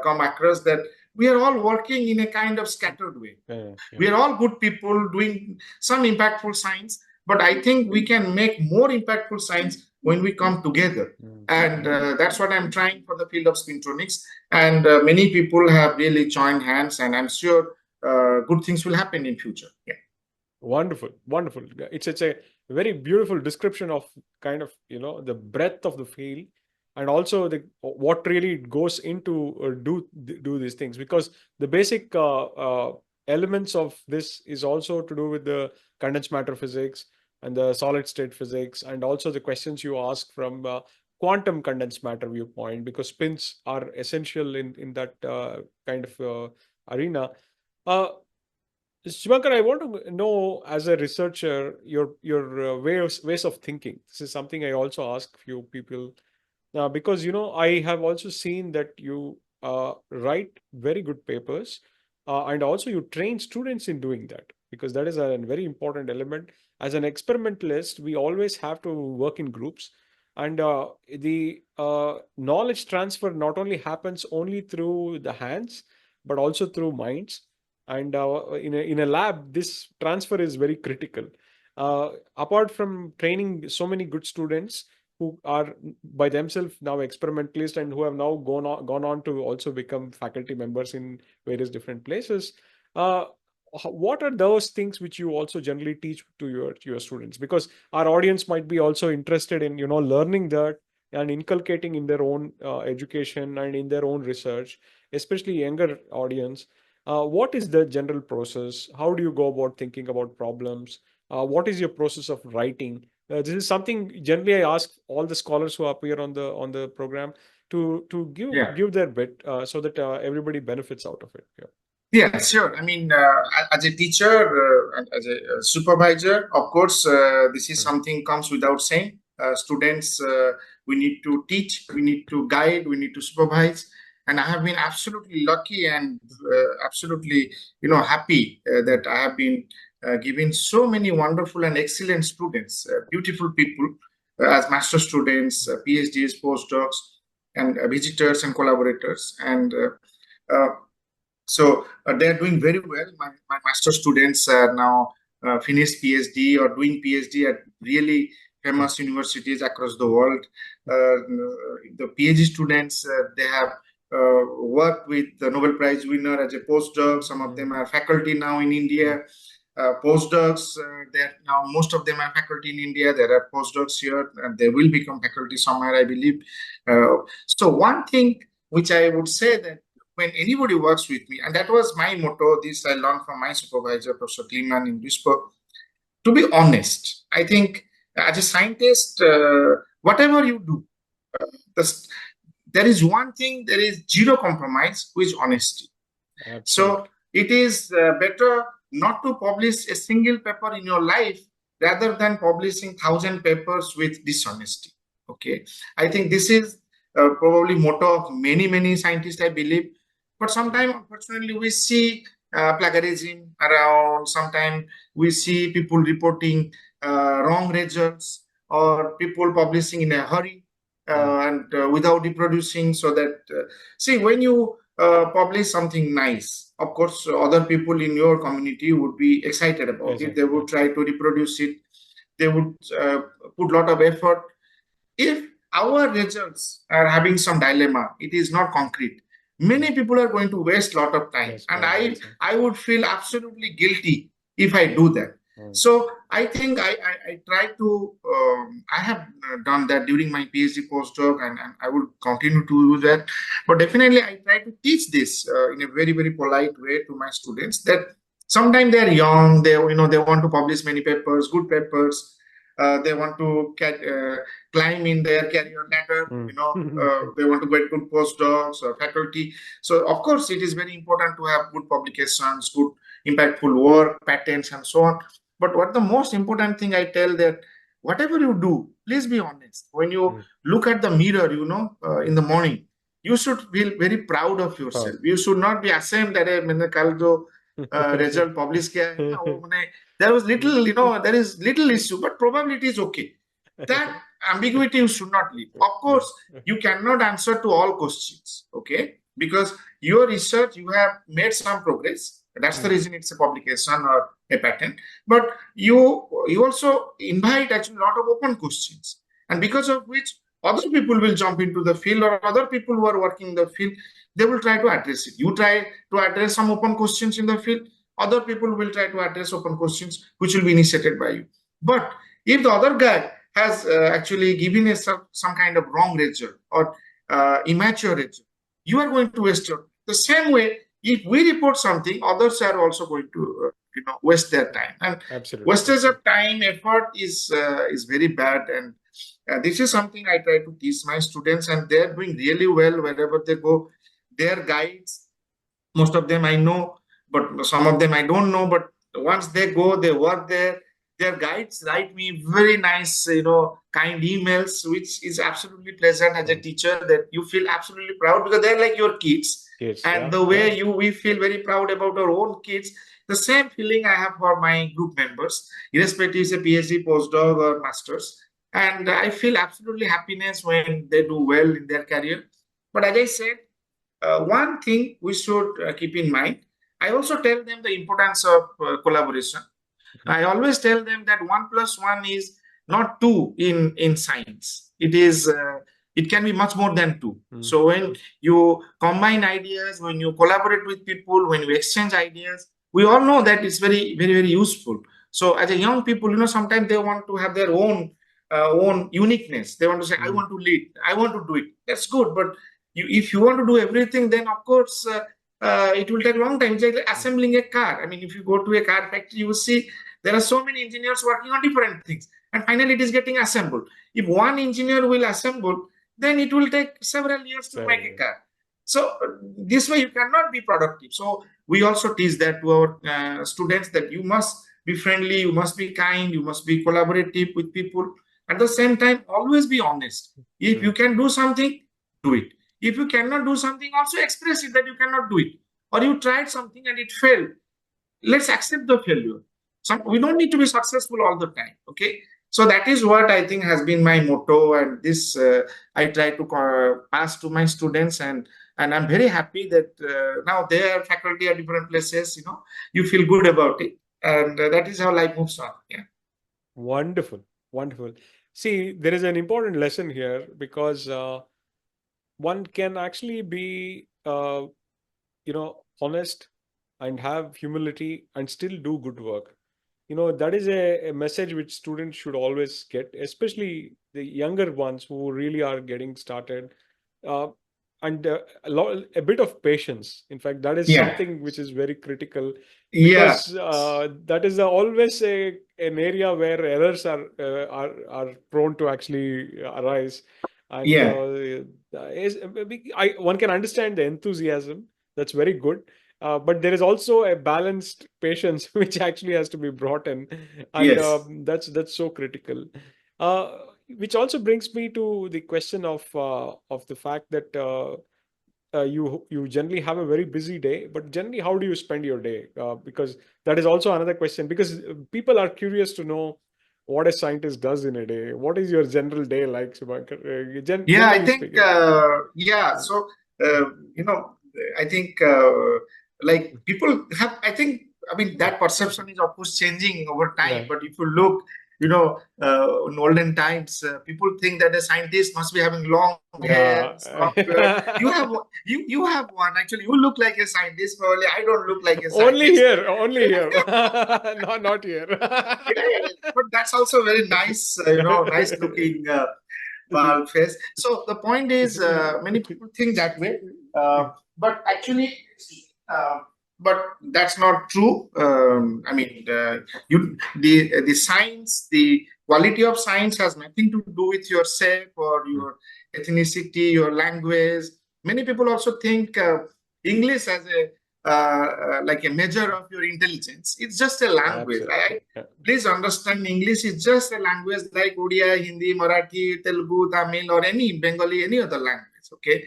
come across, that we are all working in a kind of scattered way. Yeah, yeah. We are all good people doing some impactful science, but I think we can make more impactful science when we come together. And that's what I'm trying for the field of spintronics. And many people have really joined hands, and I'm sure good things will happen in future. Yeah. Wonderful, wonderful. It's a very beautiful description of kind of the breadth of the field, and also the what really goes into do these things, because the basic elements of this is also to do with the condensed matter physics and the solid state physics, and also the questions you ask from quantum condensed matter viewpoint, because spins are essential in that kind of arena. Uh, Subhankar, I want to know, as a researcher, your ways of thinking. This is something I also ask few people, because I have also seen that you write very good papers, and also you train students in doing that, because that is a very important element. As an experimentalist, we always have to work in groups, and the knowledge transfer not only happens only through the hands, but also through minds. And in a lab, this transfer is very critical. Apart from training so many good students who are by themselves now experimentalists, and who have now gone on to also become faculty members in various different places, uh, what are those things which you also generally teach to your students? Because our audience might be also interested in learning that and inculcating in their own education and in their own research, especially younger audience. What is the general process? How do you go about thinking about problems? What is your process of writing? This is something generally I ask all the scholars who appear on the program to Yeah. give their bit, so that everybody benefits out of it. Yeah. Yeah, sure. I mean, as a teacher, and as a supervisor, of course, this is Mm. something comes without saying. Students, we need to teach, we need to guide, we need to supervise. And I have been absolutely lucky and absolutely, happy that I have been given so many wonderful and excellent students, beautiful people, as master students, PhDs, postdocs, and visitors and collaborators. And uh, so they're doing very well. My master students are now finished PhD or doing PhD at really Mm. famous universities across the world. The PhD students, they have worked with the Nobel Prize winner as a postdoc. Some of them are faculty now in Mm. India. Postdocs, they're now, most of them are faculty in India. There are postdocs here, and they will become faculty somewhere, I believe. So one thing which I would say, that when anybody works with me, and that was my motto, this I learned from my supervisor, Professor Kleeman in Duisburg, to be honest. I think as a scientist, whatever you do, this, there is one thing, there is zero compromise, which is honesty. So Absolutely. it is better not to publish a single paper in your life rather than publishing 1,000 papers with dishonesty. Okay, I think this is probably motto of many scientists, I believe. But sometimes, unfortunately, we see plagiarism around. Sometimes we see people reporting wrong results, or people publishing in a hurry Mm. and without reproducing. So that see, when you publish something nice, of course, other people in your community would be excited about it. They Exactly. Yeah. would try to reproduce it. They would put a lot of effort. If our results are having some dilemma, it is not concrete, many people are going to waste a lot of time, Yes, and fine, i that's it. i would feel absolutely guilty if I do that. Mm. So I think I try to I have done that during my PhD postdoc, and I will continue to do that. But definitely I try to teach this in a very very polite way to my students, that sometimes they're young, they want to publish many papers, good papers, they want to climb in their career ladder, Mm. they want to get good postdocs or faculty. So of course it is very important to have good publications, good impactful work, patents, and so on. But what the most important thing I tell, that whatever you do, please be honest. When you Mm. look at the mirror, in the morning, you should feel very proud of Proud. yourself. You should not be ashamed that मैंने कल जो result publish किया है ना, वो मैंने, there was little, there is little issue, but probably it is okay. That ambiguity you should not leave. Of course, you cannot answer to all questions, okay? Because your research, you have made some progress. That's the reason it's a publication or a patent. But you also invite actually a lot of open questions, and because of which other people will jump into the field, or other people who are working in the field, they will try to address it. You try to address some open questions in the field, other people will try to address open questions which will be initiated by you. But if the other guy has actually given us some kind of wrong result or immature result, you are going to waste your. The same way, if we report something, others are also going to waste their time, and Absolutely. wastage of time, effort is very bad. And this is something I try to teach my students, and they're doing really well wherever they go. Their guides, most of them I know, but some of them I don't know. But once they go, they work there. Their guides write me very nice, kind emails, which is absolutely pleasant as a teacher, that you feel absolutely proud because they're like your kids. Kids, And yeah, the way yeah. we feel very proud about our own kids, the same feeling I have for my group members, irrespective is a PhD, postdoc, or masters. And I feel absolutely happiness when they do well in their career. But as I said, one thing we should keep in mind, I also tell them the importance of collaboration. I always tell them that 1 plus 1 is not 2 in science. It can be much more than 2. So when you combine ideas, when you collaborate with people, when you exchange ideas, we all know that it's very very very useful. So as a young people, sometimes they want to have their own uniqueness. They want to say, I want to lead, I want to do it. That's good, but if you want to do everything, then of course it will take a long time. It's like assembling a car. I mean, if you go to a car factory, you will see there are so many engineers working on different things, and finally it is getting assembled. If one engineer will assemble, then it will take several years to make a car. So this way you cannot be productive. So we also teach that to our students, that you must be friendly, you must be kind, you must be collaborative with people. At the same time, always be honest. If you can do something, do it. If you cannot do something, also express it that you cannot do it, or you tried something and it failed. Let's accept the failure. We don't need to be successful all the time. Okay. So that is what I think has been my motto, and this I try to pass to my students, and I'm very happy that now their faculty are different places. You feel good about it, and that is how life moves on. Yeah. Wonderful, wonderful. See, there is an important lesson here because one can actually be, honest and have humility and still do good work. That is a message which students should always get, especially the younger ones who really are getting started. Uh, and a bit of patience. In fact, that is Yeah. something which is very critical Yeah. because that is always an area where errors are prone to actually arise. And Yeah. one can understand the enthusiasm. That's very good, but there is also a balanced patience which actually has to be brought in, and Yes. that's so critical. Uh, which also brings me to the question of the fact that you generally have a very busy day, but generally, how do you spend your day? Because that is also another question. Because people are curious to know what a scientist does in a day. What is your general day like, Subhankar? Yeah, I Generally think, speaking. yeah. So, you know, I think like people have, I think, I mean, that perception is of course changing over time. Yeah. But if you look, in olden times, people think that a scientist must be having long hair, Yeah. long beard. You have one. Actually, you look like a scientist. Probably I don't look like a Only scientist. here, only here. Not here. Yeah. But that's also very nice, nice looking bald face. So the point is, many people think that way, but actually, uh, but that's not true. I mean, the science, the quality of science has nothing to do with your shape or your ethnicity, your language. Many people also think English as a like a measure of your intelligence. It's just a language. Absolutely. Please understand, English is just a language like Odia, Hindi, Marathi, Telugu, Tamil, or any Bengali, any other language. Okay.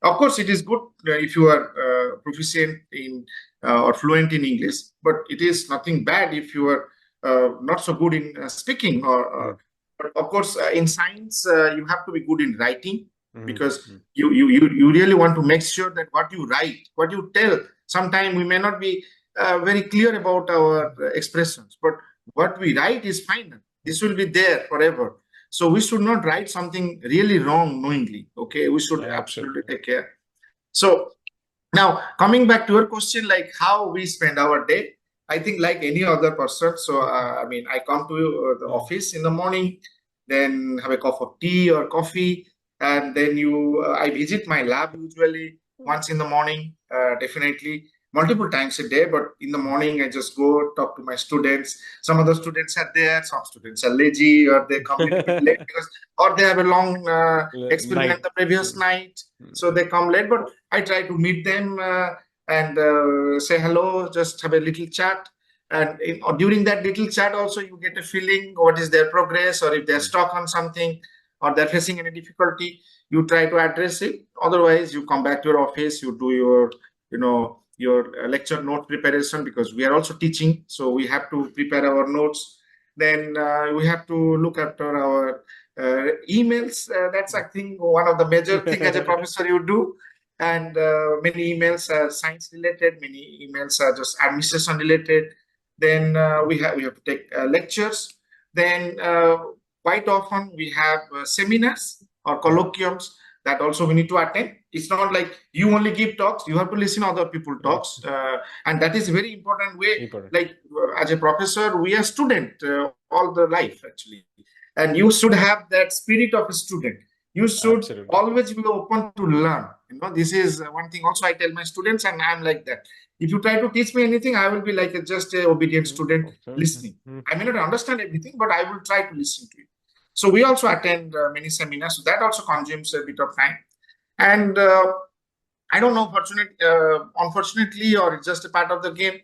Of course, it is good if you are proficient in or fluent in English, but it is nothing bad if you are not so good in speaking. But of course, in science, you have to be good in writing, because you really want to make sure that what you write, what you tell, sometimes we may not be very clear about our expressions, but what we write is final. This will be there forever. So we should not write something really wrong knowingly. Okay, we should absolutely take care. So now, coming back to your question, like how we spend our day, I think like any other person. So I mean, I come to the office in the morning, then have a cup of tea or coffee, and then I visit my lab usually once in the morning, definitely multiple times a day. But in the morning, I just go talk to my students. Some of the students are there, some students are lazy, or they come a little bit late because, or they have a long experiment the previous night, so they come late. But I try to meet them and say hello, just have a little chat. And during that little chat, also you get a feeling what is their progress, or if they're stuck on something, or they're facing any difficulty, you try to address it. Otherwise, you come back to your office, you do your lecture note preparation, because we are also teaching, so we have to prepare our notes. Then we have to look after our emails. That's, I think, one of the major thing as a professor you do. And many emails are science related, many emails are just administration related. Then we have to take lectures. Then quite often we have seminars or colloquiums that also we need to attend. It's not like you only give talks, you have to listen to other people talks, and that is a very important way. Like as a professor, we are student all the life actually, and you should have that spirit of a student. You should always be open to learn. This is one thing also I tell my students, and I'm like that. If you try to teach me anything, I will be like just a obedient student listening. I may not understand everything, but I will try to listen to it. So we also attend many seminars, so that also consumes a bit of time. And I don't know, unfortunately, or it's just a part of the game,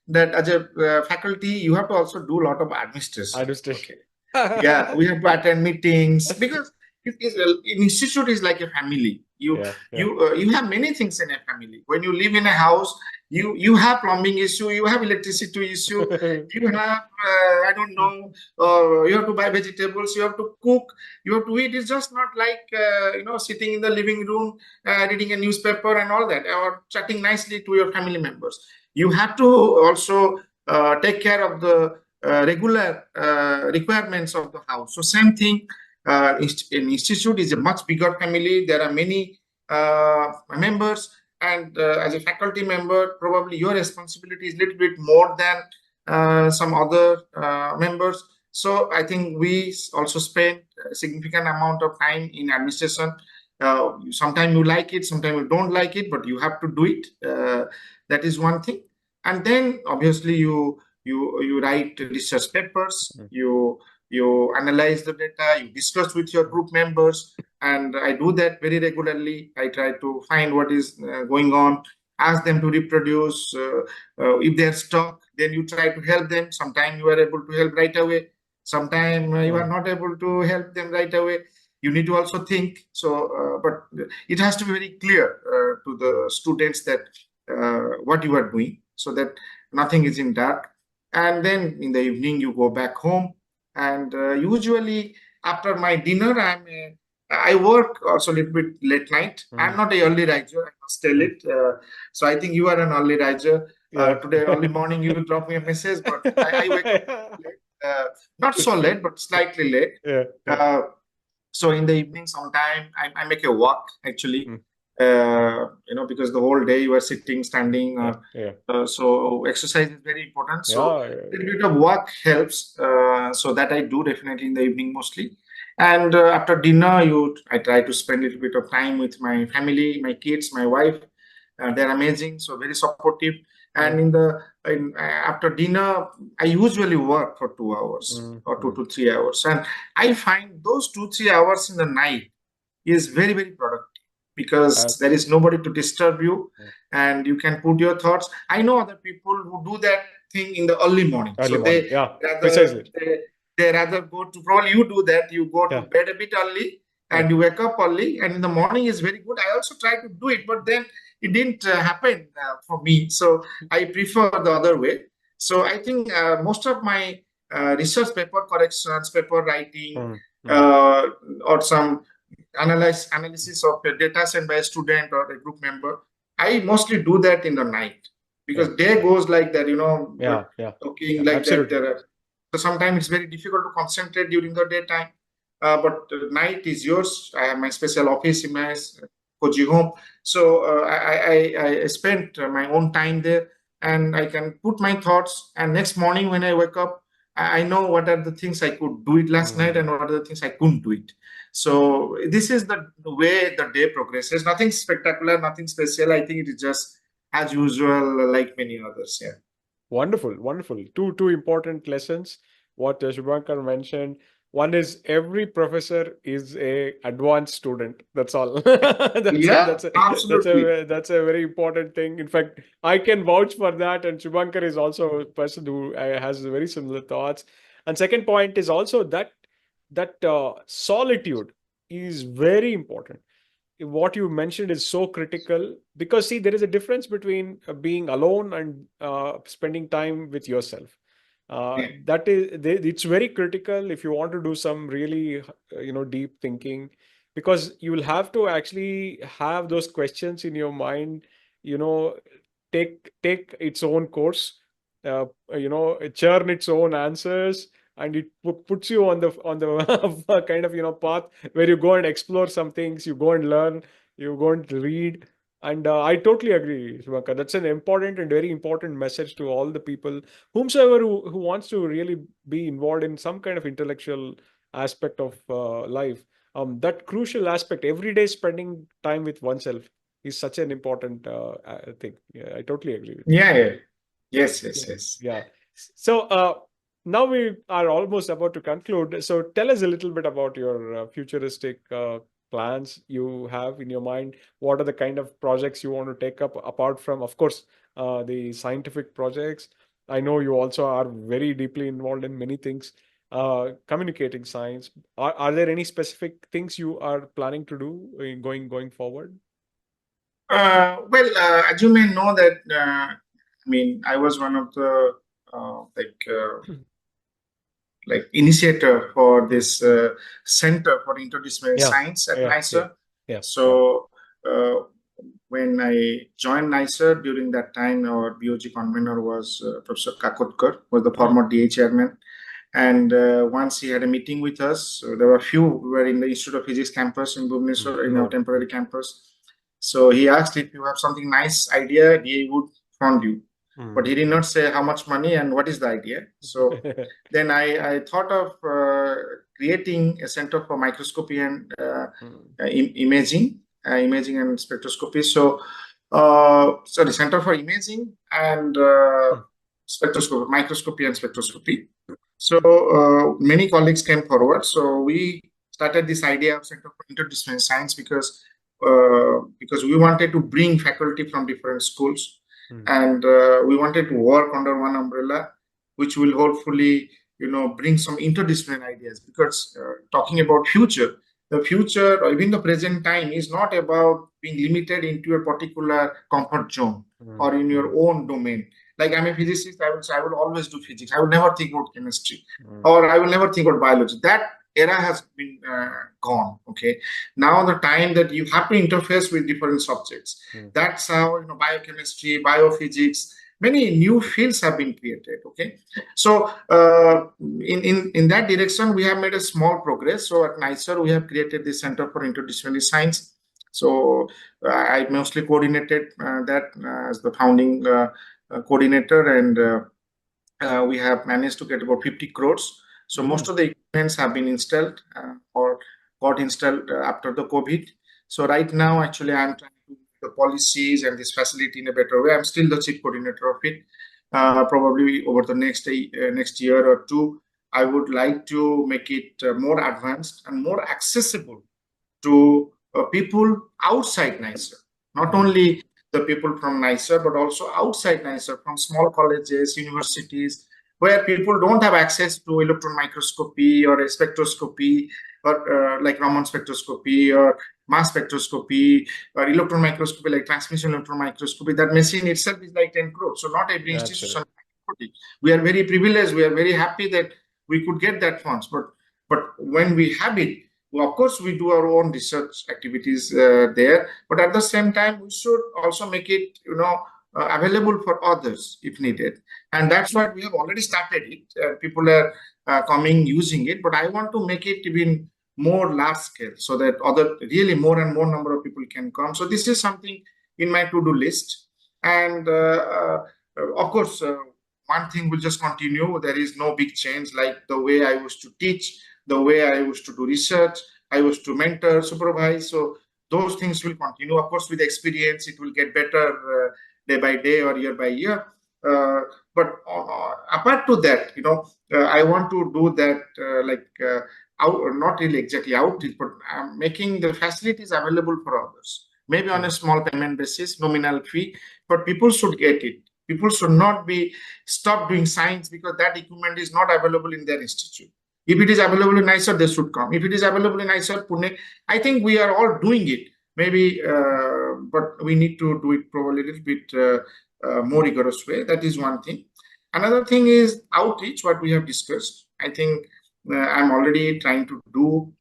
that as a faculty, you have to also do a lot of administration. Okay. Yeah, we have to attend meetings, because an institute is like a family. You have many things in a family. When you live in a house, you have plumbing issue, you have electricity issue, you have I don't know, you have to buy vegetables, you have to cook, you have to eat. It's just not like sitting in the living room reading a newspaper and all that, or chatting nicely to your family members. You have to also take care of the regular requirements of the house. So same thing, an institute is a much bigger family. There are many members, and as a faculty member, probably your responsibility is a little bit more than some other members. So I think we also spend a significant amount of time in administration. Sometimes you like it, sometimes you don't like it, but you have to do it. That is one thing. And then obviously you write research papers, you analyze the data, you discuss with your group members, and I do that very regularly. I try to find what is going on, ask them to reproduce. If they're stuck, then you try to help them. Sometimes you are able to help right away, sometimes you are not able to help them right away. You need to also think. So but it has to be very clear to the students that what you are doing, so that nothing is in dark. And then in the evening you go back home, and usually after my dinner, I work also a little bit late night. I'm not a early riser, I must tell it. So I think you are an early riser. Today early morning you drop me a message, but I wake up late. not so late, but slightly late. Yeah. Uh, so in the evening, sometime I make a walk actually, Mm. because the whole day you are sitting, standing, Yeah. Yeah. so exercise is very important. So Yeah. a little bit of walk helps. So that I do definitely in the evening mostly. And after dinner, I try to spend a little bit of time with my family, my kids, my wife. They're amazing, so very supportive. And Mm. after dinner, I usually work for 2 hours Mm. or two Mm. to 3 hours, and I find those 2 3 hours in the night is very very productive because Uh, there is nobody to disturb you, mm. and you can put your thoughts. I know other people who do that thing in the early morning, Early so morning. Yeah. rather Precisely. they, they rather go to, probably you do that, you go to Yeah. bed a bit early Yeah. and you wake up early, and in the morning is very good. I also try to do it, but then it didn't happen for me, so I prefer the other way. So I think most of my research paper corrections, paper writing, Mm. Mm. uh, or some analysis of a data sent by a student or a group member, I mostly do that in the night, Yeah. because day Yeah. goes like that, Yeah. Yeah. talking Yeah. like that. Absolutely. So sometimes it's very difficult to concentrate during the daytime, but night is yours. I have my special office in my Koji home, so I spent my own time there, and I can put my thoughts. And next morning when I wake up, I know what are the things I could do it last night Mm. and what are the things I couldn't do it. So this is the way the day progresses. Nothing spectacular, nothing special. I think it is just as usual, like many others. Yeah. Wonderful, wonderful. Two important lessons. What Shubhankar mentioned. One is every professor is a advanced student. That's all. that's a, Yeah, that's a that's absolutely. a that's a very important thing. In fact, I can vouch for that. And Shubhankar is also a person who has very similar thoughts. And second point is also that solitude is very important. What you mentioned is so critical, because see, there is a difference between being alone and spending time with yourself. Yeah. It's very critical if you want to do some really deep thinking, because you will have to actually have those questions in your mind, you know take its own course, churn its own answers, and it puts you on the kind of path where you go and explore some things, you go and learn, you go and read. And I totally agree, Shubhankar. That's an important and very important message to all the people, whomsoever who wants to really be involved in some kind of intellectual aspect of life. That crucial aspect, every day spending time with oneself, is such an important thing. Yeah, I totally agree with you. Yeah. Yeah. Yes. Yes. Yeah. Yes. Yeah. So now we are almost about to conclude. So tell us a little bit about your futuristic plans you have in your mind. What are the kind of projects you want to take up, apart from, of course, the scientific projects? I know you also are very deeply involved in many things, communicating science. Are there any specific things you are planning to do in going forward? As you may know that, I mean, I was one of the like initiator for Hmm. this Center for Interdisciplinary Yeah, Science at yeah, yeah, NISER. yeah, yeah. So when I joined NISER, during that time, our BOG convener was Professor Kakotkar, was the former DA chairman. And once he had a meeting with us, so there were a few who were in the Institute of Physics campus in Mm, Bhubaneswar, in our mm, temporary campus. So he asked if you have something nice idea, DA would fund you. But he did mm, not say how much money and what is the idea. So mm. then I thought of creating a center for microscopy and Mm, imaging and spectroscopy. So, sorry, Center for Imaging and mm, Spectroscopy, Microscopy and Spectroscopy. So many colleagues came forward. So we started this idea of Center for Interdisciplinary Science because we wanted to bring faculty from different schools, mm, and we wanted to work under one umbrella, which will hopefully bring some interdisciplinary ideas. Because talking about future, the future or even the present time is not about being limited into a particular comfort zone mm, or in your mm, own domain. Like I'm a physicist, I will say I will always do physics. I will never think about chemistry, mm, or I will never think about biology. That era has been gone. Okay, now the time that you have to interface with different subjects. mm, That's how biochemistry, biophysics. many new fields have been created. Okay, so in that direction, we have made a small progress. So at NISER, we have created the Center for Interdisciplinary Science. So I mostly coordinated that as the founding coordinator, and we have managed to get about 50 crores. So most of the equipments have been installed or got installed after the COVID. So right now, actually, I'm trying to make the policies and this facility in a better way. I'm still the chief coordinator of it. Probably over the next year or two, I would like to make it more advanced and more accessible to people outside NISER, not only the people from NISER, but also outside NISER, from small colleges, universities, where people don't have access to electron microscopy or a spectroscopy, or like Raman spectroscopy or mass spectroscopy or electron microscopy like transmission electron microscopy. That machine itself is like 10 crores. So not every institution. Absolutely. We are very privileged. We are very happy that we could get that funds. But when we have it, well, of course, we do our own research activities there, but at the same time, we should also make it, available for others if needed. And that's what we have already started it. People are coming using it, but I want to make it even more large scale so that really more and more number of people can come. So this is something in my to-do list. And of course, one thing will just continue. There is no big change, like the way I used to teach, the way I used to do research, I used to mentor, supervise. So those things will continue. Of course, with experience, it will get better day by day or year by year. But apart to that, I want to do that not really exactly outreach, but making the facilities available for others. Maybe on a small payment basis, nominal fee, but people should get it. People should not be stopped doing science because that equipment is not available in their institute. If it is available in NISER, they should come. If it is available in NISER, Pune, I think we are all doing it. Maybe, but we need to do it probably a little bit more rigorous way. That is one thing. Another thing is outreach, what we have discussed. I think I'm already trying to do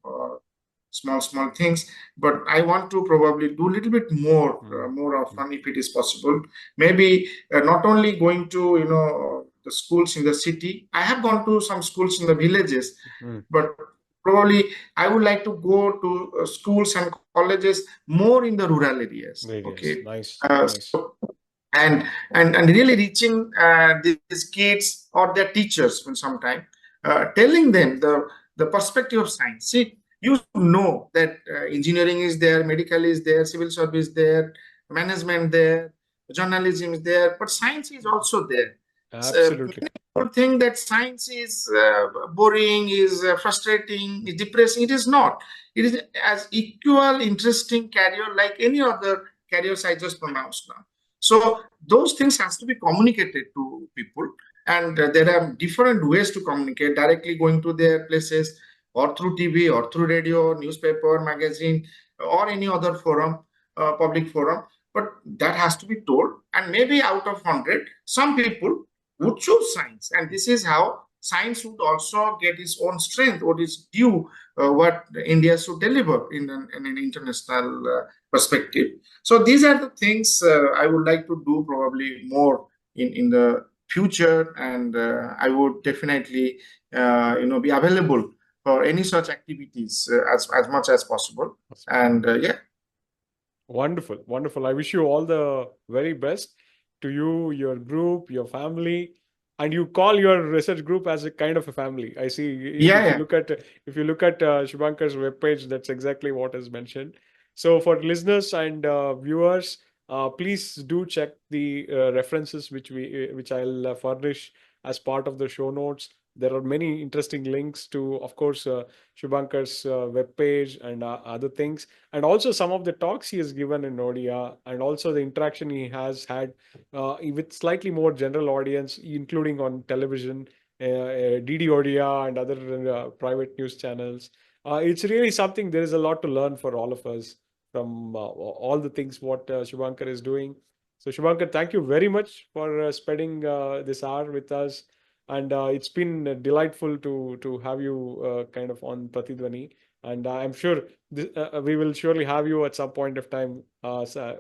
small things, but I want to probably do a little bit more often if it is possible. Maybe not only going to the schools in the city. I have gone to some schools in the villages, but probably I would like to go to schools and colleges more in the rural areas. Okay, nice. so, and really reaching these kids or their teachers when sometime telling them the perspective of science. See, you know that engineering is there, medical is there, civil service there, management there, journalism is there, but science is also there. Absolutely. People think that science is boring, is frustrating, is depressing. It is not. It is as equal, interesting career like any other careers I just pronounced now. So those things has to be communicated to people, and there are different ways to communicate: directly going to their places, or through TV, or through radio, newspaper, magazine, or any other forum, public forum. But that has to be told, and maybe out of 100, some people would choose science, and this is how science would also get its own strength, what is due, what India should deliver in an international perspective. So these are the things I would like to do probably more in the future, and I would definitely be available for any such activities as much as possible. And yeah. Wonderful. I wish you all the very best to you, your group, your family, and you call your research group as a kind of a family. I see. If you Yeah. look at Shubhankar's webpage, that's exactly what is mentioned. So for listeners and viewers, please do check the references which I'll furnish as part of the show notes. There are many interesting links to, of course, Shubhankar's webpage and other things, and also some of the talks he has given in Odia, and also the interaction he has had with slightly more general audience, including on television, DD Odia and other private news channels. It's really something. There is a lot to learn for all of us from all the things what Shubhankar is doing. So Shubhankar, thank you very much for spending this hour with us. And it's been delightful to have you kind of on Pratidwani. And I'm sure we will surely have you at some point of time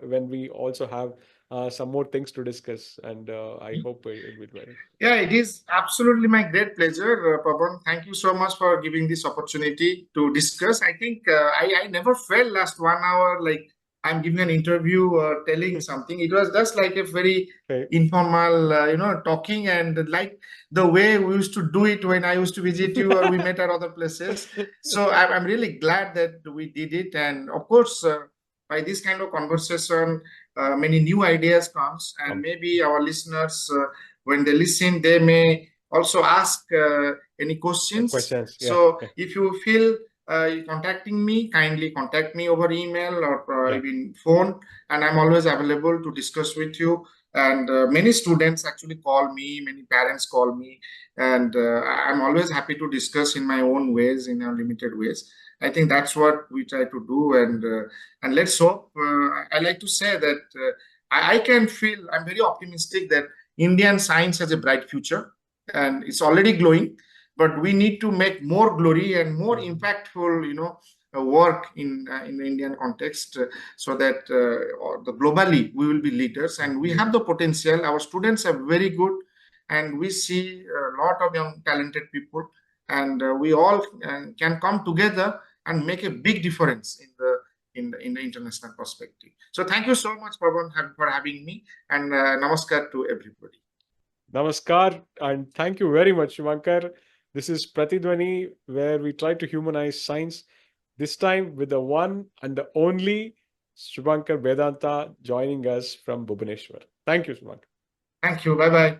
when we also have some more things to discuss, and I hope it will be well. Yeah, it is absolutely my great pleasure, Pawan. Thank you so much for giving this opportunity to discuss. I think I never felt last 1 hour like I'm giving an interview or telling something. It was just like a very Okay. informal, talking, and like the way we used to do it when I used to visit you or we met at other places. So I'm really glad that we did it. And of course, by this kind of conversation, many new ideas comes, and maybe our listeners, when they listen, they may also ask any questions. Questions, yeah, So yeah, if you feel contacting me, kindly contact me over email or yeah. even phone, and I'm always available to discuss with you. And many students actually call me, many parents call me, and I'm always happy to discuss in my own ways, in our limited ways. I think that's what we try to do, and let's hope. I like to say that I can feel, I'm very optimistic that Indian science has a bright future, and it's already glowing. But we need to make more glory and more impactful, work in the Indian context, so that or the globally we will be leaders, and we have the potential. Our students are very good, and we see a lot of young talented people, and we all can come together and make a big difference in the international perspective. So thank you so much, Pawan, for having me, and namaskar to everybody. Namaskar, and thank you very much, Subhankar. This is Pratidwani, where we try to humanize science, this time with the one and the only Subhankar Bedanta joining us from Bhubaneswar. Thank you, Subhankar. Thank you. Bye bye.